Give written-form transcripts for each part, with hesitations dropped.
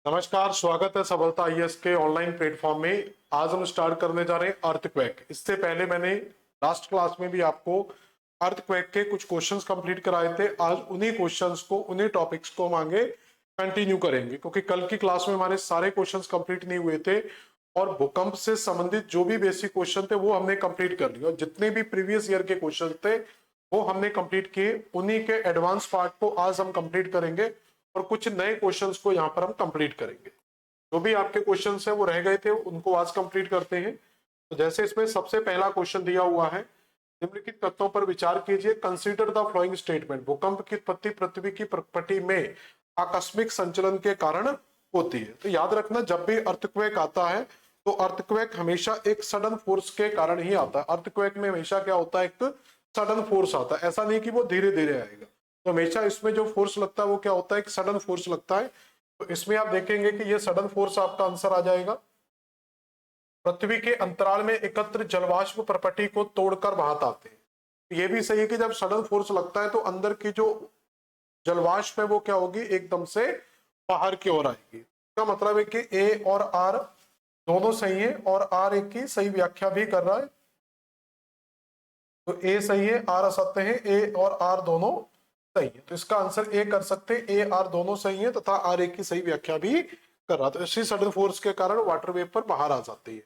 नमस्कार, स्वागत है सफलता आईएएस के ऑनलाइन प्लेटफॉर्म में। आज हम स्टार्ट करने जा रहे हैं अर्थक्वेक। इससे पहले मैंने लास्ट क्लास में भी आपको अर्थक्वेक के कुछ क्वेश्चंस कंप्लीट कराए थे। आज उन्हीं क्वेश्चंस को, उन्हीं टॉपिक्स को हम आगे कंटिन्यू करेंगे, क्योंकि कल की क्लास में हमारे सारे क्वेश्चंस कंप्लीट नहीं हुए थे और भूकंप से संबंधित जो भी बेसिक क्वेश्चन थे वो हमने कंप्लीट कर लिए और जितने भी प्रीवियस ईयर के क्वेश्चन थे वो हमने कंप्लीट किए। उन्हीं के एडवांस पार्ट को आज हम कंप्लीट करेंगे और कुछ नए क्वेश्चंस को यहाँ पर हम कंप्लीट करेंगे। जो भी आपके क्वेश्चंस हैं वो रह गए थे उनको आज कंप्लीट करते हैं। तो जैसे इसमें सबसे पहला क्वेश्चन दिया हुआ है, निम्नलिखित तथ्यों पर विचार कीजिए। Consider the following statement. भूकंप की उत्पत्ति पृथ्वी की प्रकृति में आकस्मिक संचलन के कारण होती है। तो याद रखना, जब भी अर्थक्वेक आता है तो अर्थक्वेक हमेशा एक सडन फोर्स के कारण ही आता है। अर्थक्वेक में हमेशा क्या होता है, एक सडन फोर्स आता है। ऐसा नहीं कि वो धीरे धीरे आएगा। तो हमेशा इसमें जो फोर्स लगता है वो क्या होता है, एक सडन फोर्स लगता है। तो इसमें आप देखेंगे कि ये सडन फोर्स आपका आंसर आ जाएगा। पृथ्वी के अंतराल में एकत्र जलवाष्प प्रपटी को तोड़कर बाहर आते हैं। ये भी सही है कि जब सडन फोर्स लगता है तो अंदर की जो जलवाष्प है वो क्या होगी, एकदम से बाहर की ओर आएगी। इसका मतलब है कि ए और आर दोनों सही है और आर एक की सही व्याख्या भी कर रहा है। तो ए सही है, आर असत्य है, ए और आर दोनों सही है। तो इसका आंसर ए कर सकते हैं। ए आर दोनों सही है तथा आर एक की सही व्याख्या भी कर रहा था। इसी सडन फोर्स के कारण वाटर वेपर बाहर आ जाती है।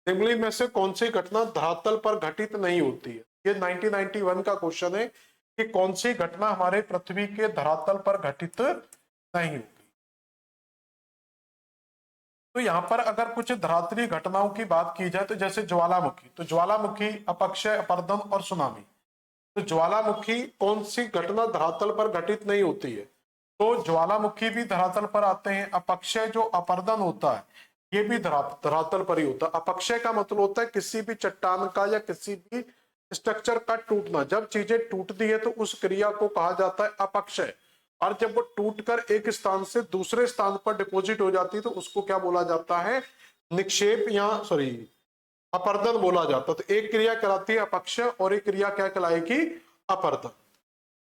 निम्नलिखित में से कौन सी घटना धरातल पर घटित नहीं होती है? ये 1991 का क्वेश्चन है कि कौन सी घटना हमारे पृथ्वी के धरातल पर घटित नहीं होती। तो यहां पर अगर कुछ धरातलीय घटनाओं की बात की जाए तो जैसे ज्वालामुखी, तो ज्वालामुखी, अपक्षय, अपरदन और सुनामी। तो ज्वालामुखी कौन सी घटना धरातल पर घटित नहीं होती है? तो ज्वालामुखी भी धरातल पर आते हैं। अपक्षय जो अपरदन होता है ये भी धरातल पर ही होता है। अपक्षय का मतलब होता है किसी भी चट्टान का या किसी भी स्ट्रक्चर का टूटना। जब चीजें टूटती है तो उस क्रिया को कहा जाता है अपक्षय। और जब वो टूटकर एक स्थान से दूसरे स्थान पर डिपॉजिट हो जाती है तो उसको क्या बोला जाता है, निक्षेप या अपरदन बोला जाता। तो एक क्रिया कहलाती है अपक्षय और एक क्रिया क्या कहलाएगी, अपरदन।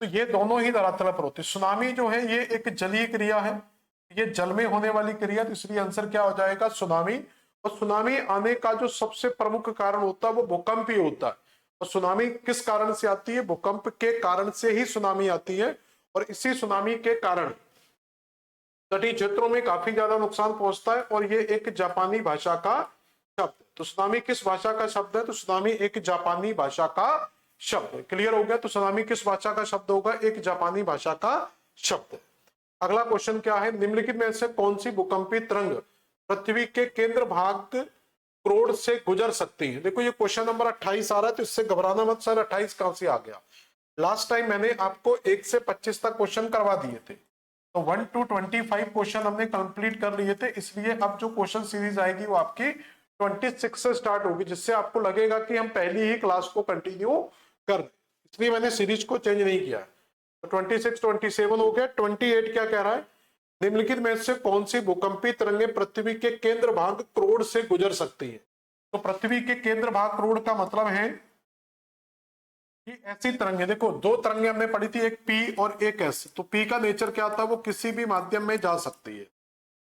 तो ये दोनों ही धरातल पर होती है। सुनामी जो है ये एक जलीय क्रिया है, ये जल में होने वाली क्रिया, तो इसलिए आंसर क्या हो जाएगा, सुनामी। और सुनामी आने का जो सबसे प्रमुख कारण होता है वो भूकंप ही होता है। और सुनामी किस कारण से आती है, भूकंप के कारण से ही सुनामी आती है। और इसी सुनामी के कारण तटीय क्षेत्रों में काफी ज्यादा नुकसान पहुंचता है। और ये एक जापानी भाषा का शब्द। तो सुनामी किस भाषा का शब्द है, तो सुनामी एक जापानी भाषा का शब्द है। क्लियर हो गया? तो सुनामी किस भाषा का शब्द होगा, एक जापानी भाषा का शब्द है। अगला क्वेश्चन क्या है, निम्नलिखित में से कौन सी भूकंपीय तरंग पृथ्वी के केंद्र भाग क्रोड से गुजर सकती है? देखो ये क्वेश्चन नंबर 28 आ रहा है, तो इससे घबराना मत सर 28 कहां से आ गया। लास्ट टाइम मैंने आपको 1 से 25 तक क्वेश्चन करवा दिए थे, तो 1 to 25 क्वेश्चन हमने कंप्लीट कर लिए थे। इसलिए अब जो क्वेश्चन सीरीज आएगी वो आपकी 26 से स्टार्ट होगी, जिससे आपको लगेगा कि हम पहली ही क्लास को कंटिन्यू कर रहे। इसलिए मैंने सीरीज को चेंज नहीं किया। तो 26, 27 हो गया। 28 क्या कह रहा है, निम्नलिखित में से कौन सी भूकंपीय तरंगें पृथ्वी के केंद्र भाग क्रोड से गुजर सकती है? तो पृथ्वी के केंद्र भाग क्रोड का मतलब है कि ऐसी तरंगे, देखो दो तरंगे हमने पढ़ी थी, एक पी और एक एस। तो पी का नेचर क्या था, वो किसी भी माध्यम में जा सकती है,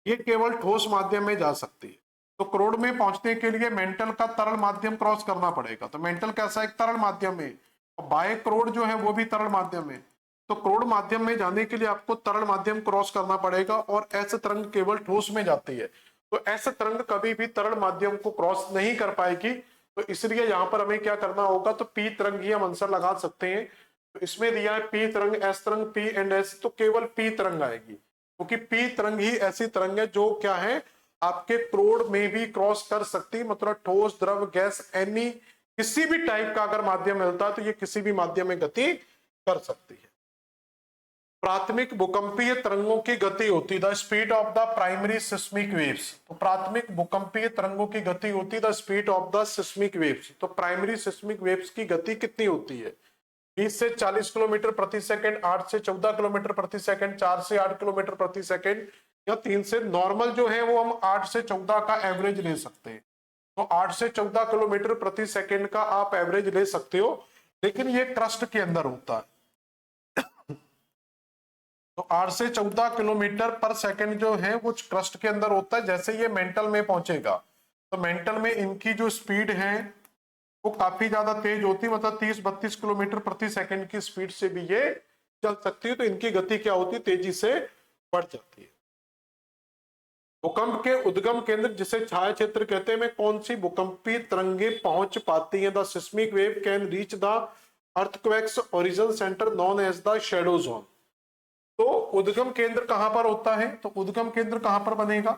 ये केवल ठोस माध्यम में जा सकती है। तो क्रोड में पहुंचने के लिए मेंटल का तरल माध्यम क्रॉस करना पड़ेगा। तो मेंटल कैसा, एक तरल माध्यम में, और बाय क्रोड जो है वो भी तरल माध्यम में। तो क्रोड माध्यम में जाने के लिए आपको तरल माध्यम क्रॉस करना पड़ेगा और ऐसे तरंग केवल ठोस में जाती है। तो ऐसे तरंग कभी भी तरल माध्यम को क्रॉस नहीं कर पाएगी। तो इसलिए यहां पर हमें क्या करना होगा, तो पी तरंग ही हम आंसर लगा सकते हैं। तो इसमें दिया है पी तरंग, एस तरंग, पी एंड एस, तो केवल पी तरंग आएगी, क्योंकि पी तरंग ही ऐसी तरंग है जो क्या है, आपके क्रोड में भी क्रॉस कर सकती है। मतलब ठोस, द्रव, गैस, एनी किसी भी टाइप का अगर माध्यम मिलता है तो ये किसी भी माध्यम में गति कर सकती है। प्राथमिक भूकंपीय तरंगों की गति होती है the speed of the primary seismic waves. तो प्राथमिक भूकंपीय तरंगों की गति होती है the speed of the seismic waves. तो प्राइमरी सिस्मिक वेव्स की गति कितनी होती है, 20 से 40 किलोमीटर प्रति सेकंड, 8 से 14 किलोमीटर प्रति सेकंड, 4 से 8 किलोमीटर प्रति सेकंड, या 3 से। नॉर्मल जो है वो हम 8 से 14 का एवरेज ले सकते हैं। तो 8 से 14 किलोमीटर प्रति सेकंड का आप एवरेज ले सकते हो, लेकिन ये क्रस्ट के अंदर होता है। तो 8 से 14 किलोमीटर पर सेकंड जो है वो क्रस्ट के अंदर होता है। जैसे ये मेंटल में पहुंचेगा तो मेंटल में इनकी जो स्पीड है वो काफी ज्यादा तेज होती है, मतलब 30-32 किलोमीटर प्रति सेकंड की स्पीड से भी ये चल सकती है। तो इनकी गति क्या होती है, तेजी से बढ़ जाती है। भूकंप के उद्गम केंद्र जिसे छाया क्षेत्र कहते हैं में कौन सी भूकंपीय तरंगे पहुंच पाती हैं? The seismic wave can reach the earthquakes origin centre known as the shadow zone. तो उद्गम केंद्र कहां पर होता है? तो उद्गम केंद्र कहां पर बनेगा?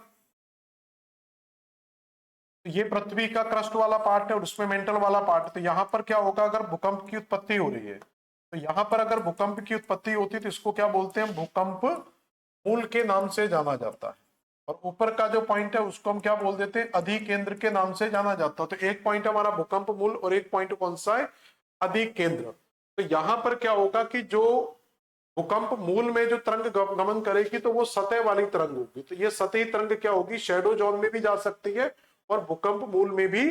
तो ये पृथ्वी का क्रस्ट वाला पार्ट है और उसमें मेंटल वाला पार्ट। तो यहां पर क्या होगा, अगर भूकंप की उत्पत्ति हो रही है तो यहां पर अगर भूकंप की उत्पत्ति होती है तो इसको क्या बोलते हैं? भूकंप मूल के नाम से जाना जाता है। और ऊपर का जो पॉइंट है उसको हम क्या बोल देते हैं? अधिकेंद्र के नाम से जाना जाता है। तो एक पॉइंट हमारा भूकंप मूल और एक पॉइंट कौन सा है? अधिकेंद्र। तो यहां पर क्या होगा कि जो भूकंप मूल में जो तरंग गमन करेगी तो वो सतह वाली तरंग होगी। तो ये सतही तरंग क्या होगी? शैडो जोन में भी जा सकती है और भूकंप मूल में भी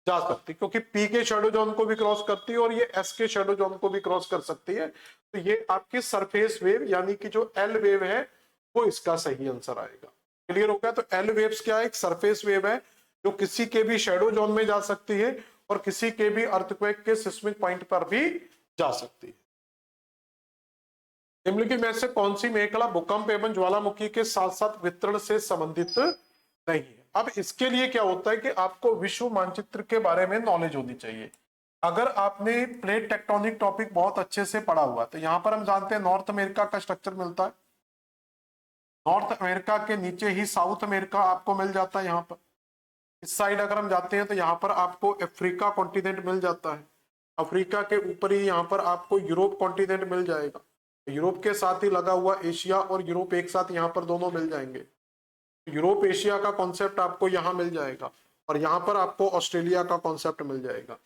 जा सकती है, क्योंकि पी के शैडो जोन को भी क्रॉस करती है और ये एस के शैडो जोन को भी क्रॉस कर सकती है। तो ये आपकी सरफेस वेव यानी कि जो एल वेव है वो इसका सही आंसर आएगा। क्लियर हो गया? तो एल वेव्स क्या है? एक सरफेस वेव है जो किसी के भी शैडो जोन में जा सकती है और किसी के भी अर्थक्वेक के सिस्मिक पॉइंट पर भी जा सकती है। निम्नलिखित में से कौन सी मेखला भूकंप एवं ज्वालामुखी के साथ साथ वितरण से संबंधित नहीं है? अब इसके लिए क्या होता है कि आपको विश्व मानचित्र के बारे में नॉलेज होनी चाहिए। अगर आपने प्लेट टेक्टोनिक टॉपिक बहुत अच्छे से पढ़ा हुआ तो यहां पर हम जानते हैं नॉर्थ अमेरिका का स्ट्रक्चर मिलता है। नॉर्थ अमेरिका के नीचे ही साउथ अमेरिका आपको मिल जाता है। यहाँ पर इस साइड अगर हम जाते हैं तो यहाँ पर आपको अफ्रीका कॉन्टिनेंट मिल जाता है। अफ्रीका के ऊपर ही यहाँ पर आपको यूरोप कॉन्टिनेंट मिल जाएगा। यूरोप के साथ ही लगा हुआ एशिया और यूरोप एक साथ यहाँ पर दोनों मिल जाएंगे। यूरोप एशिया का कॉन्सेप्ट आपको यहाँ मिल जाएगा और यहाँ पर आपको ऑस्ट्रेलिया का कॉन्सेप्ट मिल जाएगा।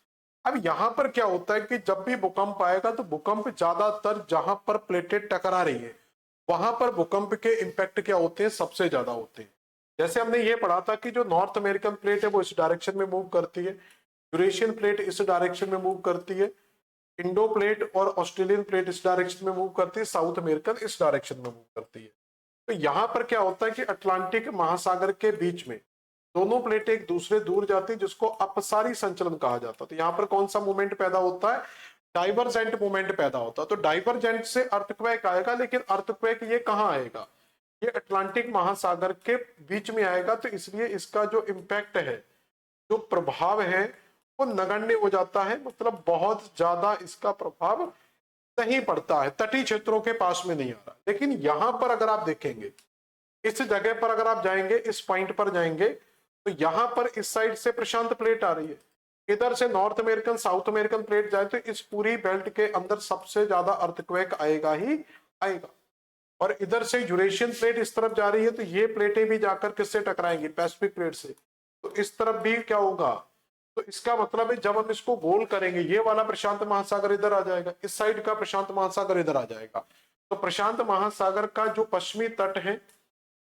अब यहाँ पर क्या होता है कि जब भी भूकंप आएगा तो भूकंप ज्यादातर जहां पर प्लेटें टकरा रही है वहां पर भूकंप के इंपैक्ट क्या होते हैं? सबसे ज्यादा होते हैं। जैसे हमने ये पढ़ा था कि जो नॉर्थ अमेरिकन प्लेट है वो इस डायरेक्शन में मूव करती है, यूरेशियन प्लेट इस डायरेक्शन में मूव करती है, इंडो प्लेट और ऑस्ट्रेलियन प्लेट इस डायरेक्शन में मूव करती है, साउथ अमेरिकन इस डायरेक्शन में मूव करती है। तो यहां पर क्या होता है कि अटलांटिक महासागर के बीच में दोनों प्लेटें एक दूसरे दूर जाती है जिसको अपसारी संचलन कहा जाता है। तो यहां पर कौन सा मूवमेंट पैदा होता है? डाइवर्जेंट मूवमेंट पैदा होता है। तो डाइवर्जेंट से अर्थक्वेक आएगा, लेकिन अर्थक्वेक ये कहां आएगा? ये अटलांटिक महासागर के बीच में आएगा। तो इसलिए इसका जो इम्पैक्ट है, जो प्रभाव है वो नगण्य हो जाता है, मतलब बहुत ज्यादा इसका प्रभाव नहीं पड़ता है, तटीय क्षेत्रों के पास में नहीं आ रहा। लेकिन यहां पर अगर आप देखेंगे, इस जगह पर अगर आप जाएंगे, इस पॉइंट पर जाएंगे तो यहां पर इस साइड से प्रशांत प्लेट आ रही है, इधर से north American south American plate जाए तो इस पूरी बेल्ट के अंदर सबसे ज्यादा अर्थक्वेक आएगा ही आएगा। और इधर से यूरेशियन प्लेट इस तरफ जा रही है तो ये प्लेटें भी जाकर किससे टकराएंगी? पैसिफिक प्लेट से। तो इस तरफ भी क्या होगा? तो इसका मतलब है जब हम इसको गोल करेंगे ये वाला प्रशांत महासागर इधर आ जाएगा, इस साइड का प्रशांत महासागर इधर आ जाएगा। तो प्रशांत महासागर का जो पश्चिमी तट है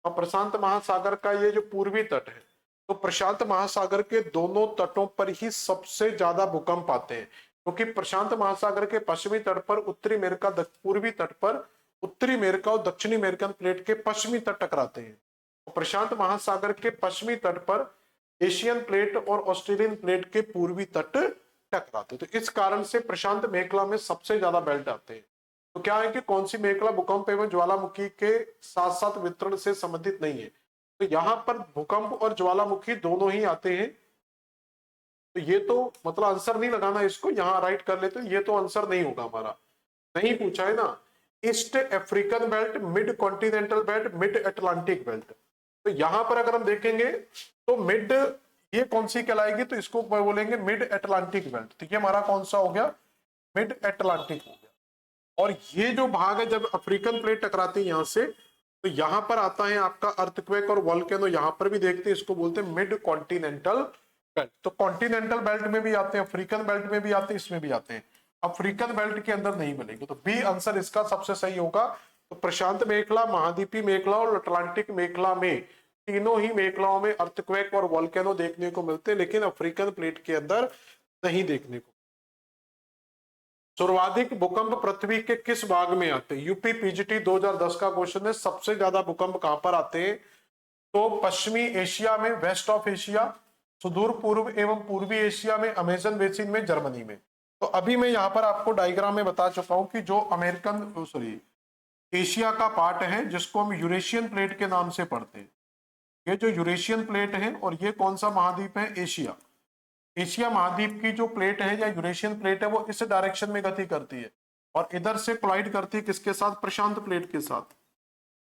और प्रशांत महासागर का ये जो पूर्वी तट है, तो प्रशांत महासागर के दोनों तटों पर ही सबसे ज्यादा भूकंप आते हैं, क्योंकि प्रशांत महासागर के पश्चिमी तट पर उत्तरी अमेरिका, पूर्वी तट पर उत्तरी अमेरिका और दक्षिणी अमेरिकन प्लेट के पश्चिमी तट टकराते हैं। प्रशांत महासागर के पश्चिमी तट पर एशियन प्लेट और ऑस्ट्रेलियन प्लेट के पूर्वी तट टकराते। तो इस कारण से प्रशांत मेखला में सबसे ज्यादा बेल्ट आते हैं। तो क्या है कि कौन सी मेखला भूकंप एवं ज्वालामुखी के साथ साथ वितरण से संबंधित नहीं है? तो यहां पर भूकंप और ज्वालामुखी दोनों ही आते हैं। तो ये तो मतलब आंसर नहीं लगाना, इसको यहां राइट कर लेते, ये तो आंसर नहीं होगा हमारा, नहीं पूछा है ना। East African belt, mid continental belt, mid Atlantic belt. तो यहां पर अगर हम देखेंगे तो मिड ये कौन सी कहलाएगी? तो इसको बोलेंगे मिड अटलांटिक बेल्ट। तो ये हमारा कौन सा हो गया? मिड अटलांटिक हो गया। और ये जो भाग है जब अफ्रीकन प्लेट टकराती है यहां से, तो यहां पर आता है आपका अर्थक्वेक और वोल्केनो, यहां पर भी देखते हैं, इसको बोलते हैं मिड कॉन्टिनेंटल बेल्ट। तो कॉन्टिनेंटल बेल्ट में भी आते हैं, अफ्रीकन बेल्ट में भी आते हैं, इसमें भी आते हैं। अफ्रीकन बेल्ट के अंदर नहीं मिलेंगे। तो बी आंसर इसका सबसे सही होगा। तो प्रशांत मेखला, महाद्वीपीय मेखला और अटलांटिक मेखला में, तीनों ही मेखलाओं में अर्थक्वेक और वोल्केनो देखने को मिलते हैं, लेकिन अफ्रीकन प्लेट के अंदर नहीं देखने को। सर्वाधिक भूकंप पृथ्वी के किस भाग में आते हैं? यूपी पीजीटी 2010 का क्वेश्चन है। सबसे ज्यादा भूकंप कहां पर आते हैं? तो पश्चिमी एशिया में, वेस्ट ऑफ एशिया, सुदूर पूर्व एवं पूर्वी एशिया में, अमेजन बेसिन में, जर्मनी में। तो अभी मैं यहाँ पर आपको डायग्राम में बता चुका हूं कि जो अमेरिकन सॉरी एशिया का पार्ट है जिसको हम यूरेशियन प्लेट के नाम से पढ़ते हैं, ये जो यूरेशियन प्लेट है, और ये कौन सा महाद्वीप है? एशिया। एशिया महाद्वीप की जो प्लेट है या यूरेशियन प्लेट है वो इस डायरेक्शन में गति करती है और इधर से कोलाइड करती है किसके साथ? प्रशांत प्लेट के साथ।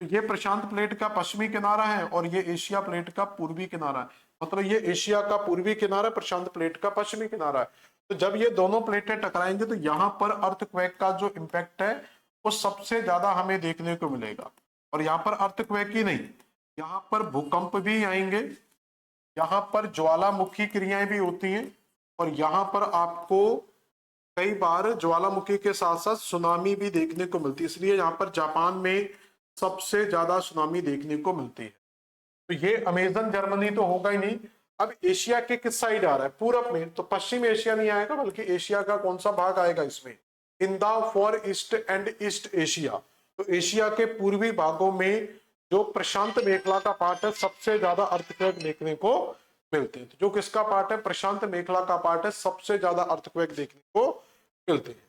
तो ये प्रशांत प्लेट का पश्चिमी किनारा है और ये एशिया प्लेट का पूर्वी किनारा है। मतलब ये एशिया का पूर्वी किनारा, प्रशांत प्लेट का पश्चिमी किनारा है। तो जब ये दोनों प्लेटें टकराएंगे तो यहाँ पर अर्थक्वेक का जो इम्पैक्ट है वो सबसे ज्यादा हमें देखने को मिलेगा। और यहाँ पर अर्थक्वेक ही नहीं, यहाँ पर भूकंप भी आएंगे, यहाँ पर ज्वालामुखी क्रियाएं भी होती हैं, और यहाँ पर आपको कई बार ज्वालामुखी के साथ साथ सुनामी भी देखने को मिलती है। इसलिए यहाँ पर जापान में सबसे ज्यादा सुनामी देखने को मिलती है। तो ये अमेजन जर्मनी तो होगा ही नहीं। अब एशिया के किस साइड आ रहा है? पूरब में। तो पश्चिम एशिया नहीं आएगा, बल्कि एशिया का कौन सा भाग आएगा इसमें? In the for east and east Asia. तो एशिया के पूर्वी भागों में जो प्रशांत मेखला का पार्ट है सबसे ज्यादा अर्थक्वेक देखने को मिलते हैं। तो जो किसका पार्ट है? प्रशांत मेखला का पार्ट है, सबसे ज्यादा अर्थक्वेक देखने को मिलते हैं।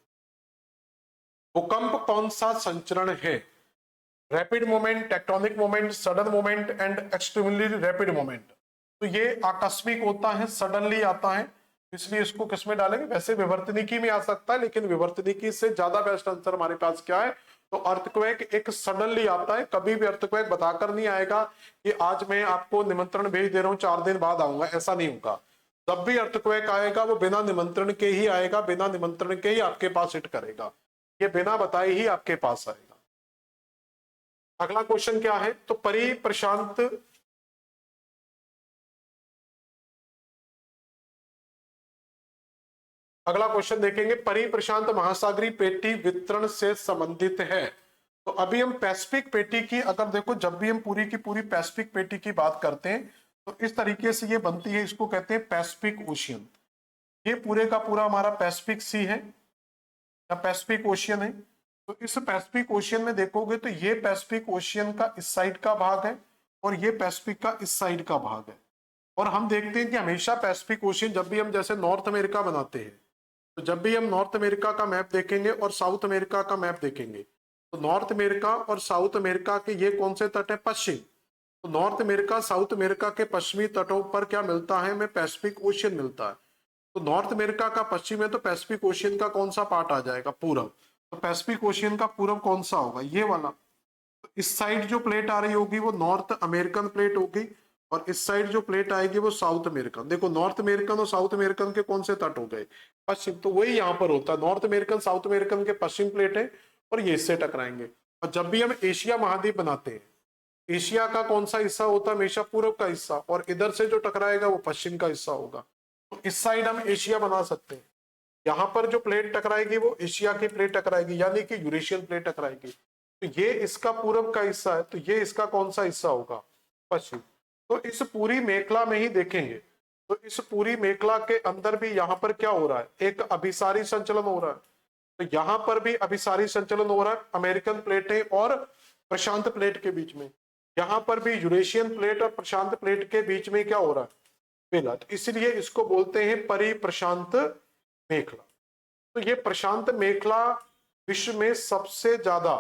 भूकंप कौन सा संचरण है? Rapid movement, tectonic movement, sudden movement and extremely rapid movement. तो ये आकस्मिक होता है, सडनली आता है, इसलिए इसको किसमें डालेंगे? वैसे विवर्तनिकी में आ सकता है, लेकिन विवर्तनिकी से ज्यादा बेस्ट आंसर हमारे पास क्या है? तो अर्थक्वेक एक सडनली आता है। कभी भी अर्थक्वेक बताकर नहीं आएगा कि आज मैं आपको निमंत्रण भेज दे रहा हूं 4 दिन बाद आऊंगा, ऐसा नहीं होगा। जब भी अर्थक्वेक आएगा वो बिना निमंत्रण के ही आएगा, बिना निमंत्रण के ही आपके पास हिट करेगा, ये बिना बताए ही आपके पास आएगा। अगला क्वेश्चन क्या है? तो परी प्रशांत अगला क्वेश्चन देखेंगे, परी प्रशांत महासागरीय पेटी वितरण से संबंधित है। तो अभी हम पैसिफिक पेटी की, अगर देखो जब भी हम पूरी की पूरी पैसिफिक पेटी की बात करते हैं तो इस तरीके से ये बनती है, इसको कहते हैं पैसिफिक ओशियन। ये पूरे का पूरा हमारा पैसिफिक सी है या पैसिफिक ओशियन है। तो इस पैसिफिक ओशियन में देखोगे तो ये पैसिफिक ओशियन का इस साइड का भाग है और ये पैसिफिक का इस साइड का भाग है। और हम देखते हैं कि हमेशा पैसिफिक ओशियन, जब भी हम जैसे नॉर्थ अमेरिका बनाते हैं, तो जब भी हम नॉर्थ अमेरिका का मैप देखेंगे और साउथ अमेरिका का मैप देखेंगे, तो नॉर्थ अमेरिका और साउथ अमेरिका के ये कौन से तट है? पश्चिम। तो नॉर्थ अमेरिका साउथ अमेरिका के पश्चिमी तटों पर क्या मिलता है? हमें पैसिफिक ओशियन मिलता है। तो नॉर्थ अमेरिका का पश्चिम है तो पैसिफिक ओशियन का कौन सा पार्ट आ जाएगा? पूरब। तो पैसिफिक ओशियन का पूरब कौन सा होगा? ये वाला। तो इस साइड जो प्लेट आ रही होगी वो नॉर्थ अमेरिकन प्लेट होगी और इस साइड जो प्लेट आएगी वो साउथ अमेरिकन। देखो नॉर्थ अमेरिकन और साउथ अमेरिकन के कौन से तट हो गए? पश्चिम। तो वही यहाँ पर होता है, नॉर्थ अमेरिकन साउथ अमेरिकन के पश्चिम प्लेट है और ये इससे टकराएंगे। और जब भी हम एशिया महाद्वीप बनाते हैं, एशिया का कौन सा हिस्सा होता है? हमेशा पूरब का हिस्सा, और इधर से जो टकराएगा वो पश्चिम का हिस्सा होगा। तो इस साइड हम एशिया बना सकते हैं। यहाँ पर जो प्लेट टकराएगी वो एशिया की प्लेट टकराएगी, यानी कि यूरेशियन प्लेट टकराएगी। तो ये इसका पूरब का हिस्सा है, तो ये इसका कौन सा हिस्सा होगा? पश्चिम। तो इस पूरी मेखला में ही देखेंगे तो इस पूरी मेखला के अंदर भी यहाँ पर क्या हो रहा है? एक अभिसारी संचलन हो रहा है। तो यहाँ पर भी अभिसारी संचलन हो रहा है अमेरिकन प्लेटें और प्रशांत प्लेट के बीच में। यहाँ पर भी यूरेशियन प्लेट और प्रशांत प्लेट के बीच में क्या हो रहा है? मिला। तो इसलिए इसको बोलते हैं परी प्रशांत मेखला। तो ये प्रशांत मेखला विश्व में सबसे ज्यादा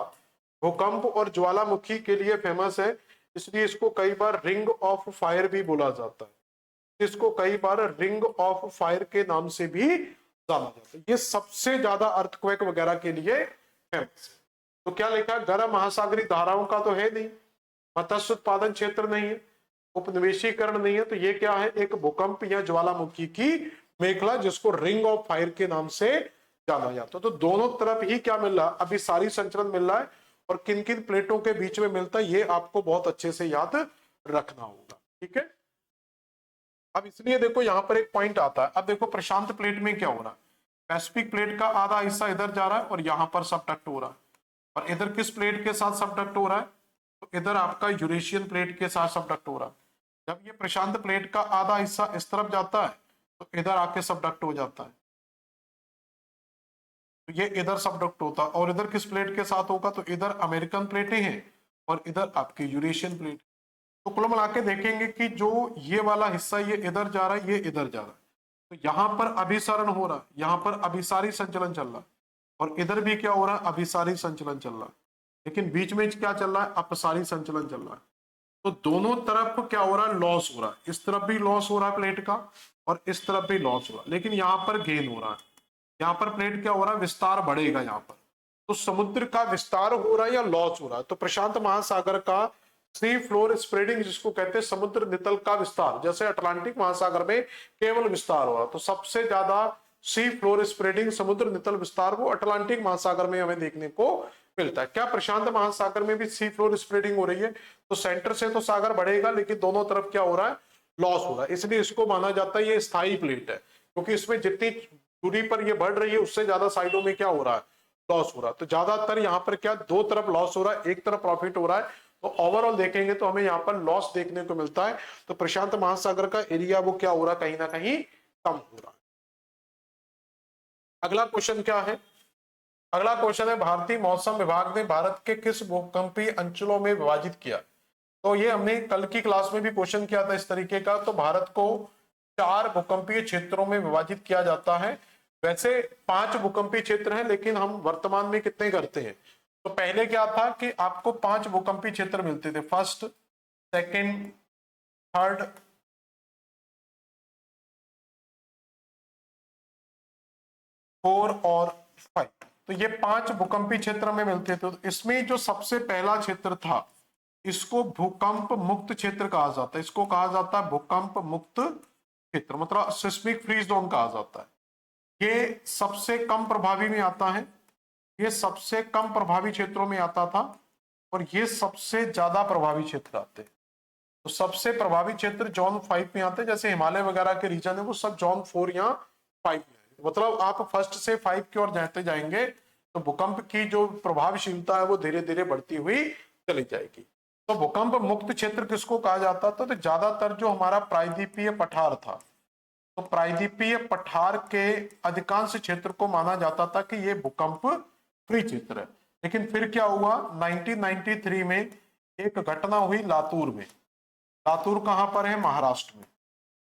भूकंप और ज्वालामुखी के लिए फेमस है, इसलिए इसको कई बार रिंग ऑफ फायर भी बोला जाता है। इसको कई बार रिंग ऑफ फायर के नाम से भी जाना जाता है। ये सबसे ज्यादा अर्थक्वेक वगैरह के लिए फेमस है। तो क्या लिखा? गर्म महासागरीय धाराओं का तो है नहीं, मत्स्य उत्पादन क्षेत्र नहीं है, उपनिवेशीकरण नहीं है, तो ये क्या है? एक भूकंप या ज्वालामुखी की मेखला जिसको रिंग ऑफ फायर के नाम से जाना जाता है। तो दोनों तरफ ही क्या मिल रहा है? अभी सारी संचलन मिल रहा है और किन किन प्लेटों के बीच में मिलता है ये आपको बहुत अच्छे से याद रखना होगा। ठीक है। अब इसलिए देखो यहां पर एक पॉइंट आता है। अब देखो प्रशांत प्लेट में क्या हो रहा है? पैसिफिक प्लेट का आधा हिस्सा इधर जा रहा है और यहां पर सबडक्ट हो रहा है। और इधर किस प्लेट के साथ सबडक्ट हो रहा है? तो इधर आपका यूरेशियन प्लेट के साथ सबडक्ट हो रहा है। जब ये प्रशांत प्लेट का आधा हिस्सा इस तरफ जाता है तो इधर आके सबडक्ट हो जाता है। तो ये इधर सबडक्ट होता, और इधर किस प्लेट के साथ होगा, तो इधर अमेरिकन प्लेटें हैं और इधर आपकी यूरेशियन प्लेट। तो कुल मिला के देखेंगे कि जो ये वाला हिस्सा ये इधर जा रहा है, ये इधर जा रहा है, तो यहां पर अभिसरण हो रहा है, यहां पर अभिसारी संचलन चल रहा है, और इधर भी क्या हो रहा है, अभिसारी संचलन चल रहा है। लेकिन बीच में क्या चल रहा है, अपसारी संचलन चल रहा है। तो दोनों तरफ क्या हो रहा है, लॉस हो रहा है। इस तरफ भी लॉस हो रहा है प्लेट का, और इस तरफ भी लॉस हो रहा है, लेकिन यहां पर गेन हो रहा है। यहाँ पर प्लेट क्या हो रहा है, विस्तार बढ़ेगा यहाँ पर। तो समुद्र का विस्तार हो रहा है या लॉस हो रहा है, तो प्रशांत महासागर का सी फ्लोर स्प्रेडिंग जिसको कहते हैं समुद्र नितल का विस्तार, जैसे अटलांटिक महासागर में केवल विस्तार हो रहा है, तो सबसे ज्यादा सी फ्लोर स्प्रेडिंग समुद्र नितल विस्तार वो अटलांटिक महासागर में हमें देखने को मिलता है। क्या प्रशांत महासागर में भी सी फ्लोर स्प्रेडिंग हो रही है, तो सेंटर से तो सागर बढ़ेगा, लेकिन दोनों तरफ क्या हो रहा है, लॉस हो रहा है। इसलिए इसको माना जाता है ये स्थायी प्लेट है, क्योंकि इसमें जितनी दूरी पर ये बढ़ रही है उससे ज्यादा साइडों में क्या हो रहा है, लॉस हो रहा है। तो ज्यादातर यहाँ पर क्या दो तरफ लॉस हो रहा है, एक तरफ प्रॉफिट हो रहा है। तो ओवरऑल देखेंगे तो हमें यहाँ पर लॉस देखने को मिलता है। तो प्रशांत महासागर का एरिया वो क्या हो रहा है, कहीं ना कहीं कम हो रहा है। अगला क्वेश्चन क्या है, अगला क्वेश्चन है भारतीय मौसम विभाग ने भारत के किस भूकंपीय अंचलों में विभाजित किया। तो ये हमने कल की क्लास में भी क्वेश्चन किया था इस तरीके का। तो भारत को 4 भूकंपीय क्षेत्रों में विभाजित किया जाता है। वैसे 5 भूकंपीय क्षेत्र हैं, लेकिन हम वर्तमान में कितने करते हैं। तो पहले क्या था कि आपको 5 भूकंपीय क्षेत्र मिलते थे, फर्स्ट, सेकंड, थर्ड, फोर और 5। तो ये 5 भूकंपीय क्षेत्र में मिलते थे। तो इसमें जो सबसे पहला क्षेत्र था, इसको भूकंप मुक्त क्षेत्र कहा जाता है। इसको कहा जाता है भूकंप मुक्त क्षेत्र, मतलब सिस्मिक फ्री जोन कहा जाता है। ये सबसे कम प्रभावी में आता है, ये सबसे कम प्रभावी क्षेत्रों में आता था, और ये सबसे ज्यादा प्रभावी क्षेत्र आते हैं। तो सबसे प्रभावी क्षेत्र जोन 5 में आते हैं, जैसे हिमालय वगैरह के रीजन है वो सब जोन 4 या 5 में है। मतलब आप फर्स्ट से 5 की ओर जाते जाएंगे तो भूकंप की जो प्रभावशीलता है वो धीरे धीरे बढ़ती हुई चली जाएगी। तो भूकंप मुक्त क्षेत्र किसको कहा जाता था, तो ज्यादातर जो हमारा प्रायद्वीपीय पठार था, तो प्रायद्वीपीय पठार के अधिकांश क्षेत्र को माना जाता था कि ये भूकंप फ्री क्षेत्र है। लेकिन फिर क्या हुआ, 1993 में एक घटना हुई लातूर में। लातूर कहां पर है, महाराष्ट्र में।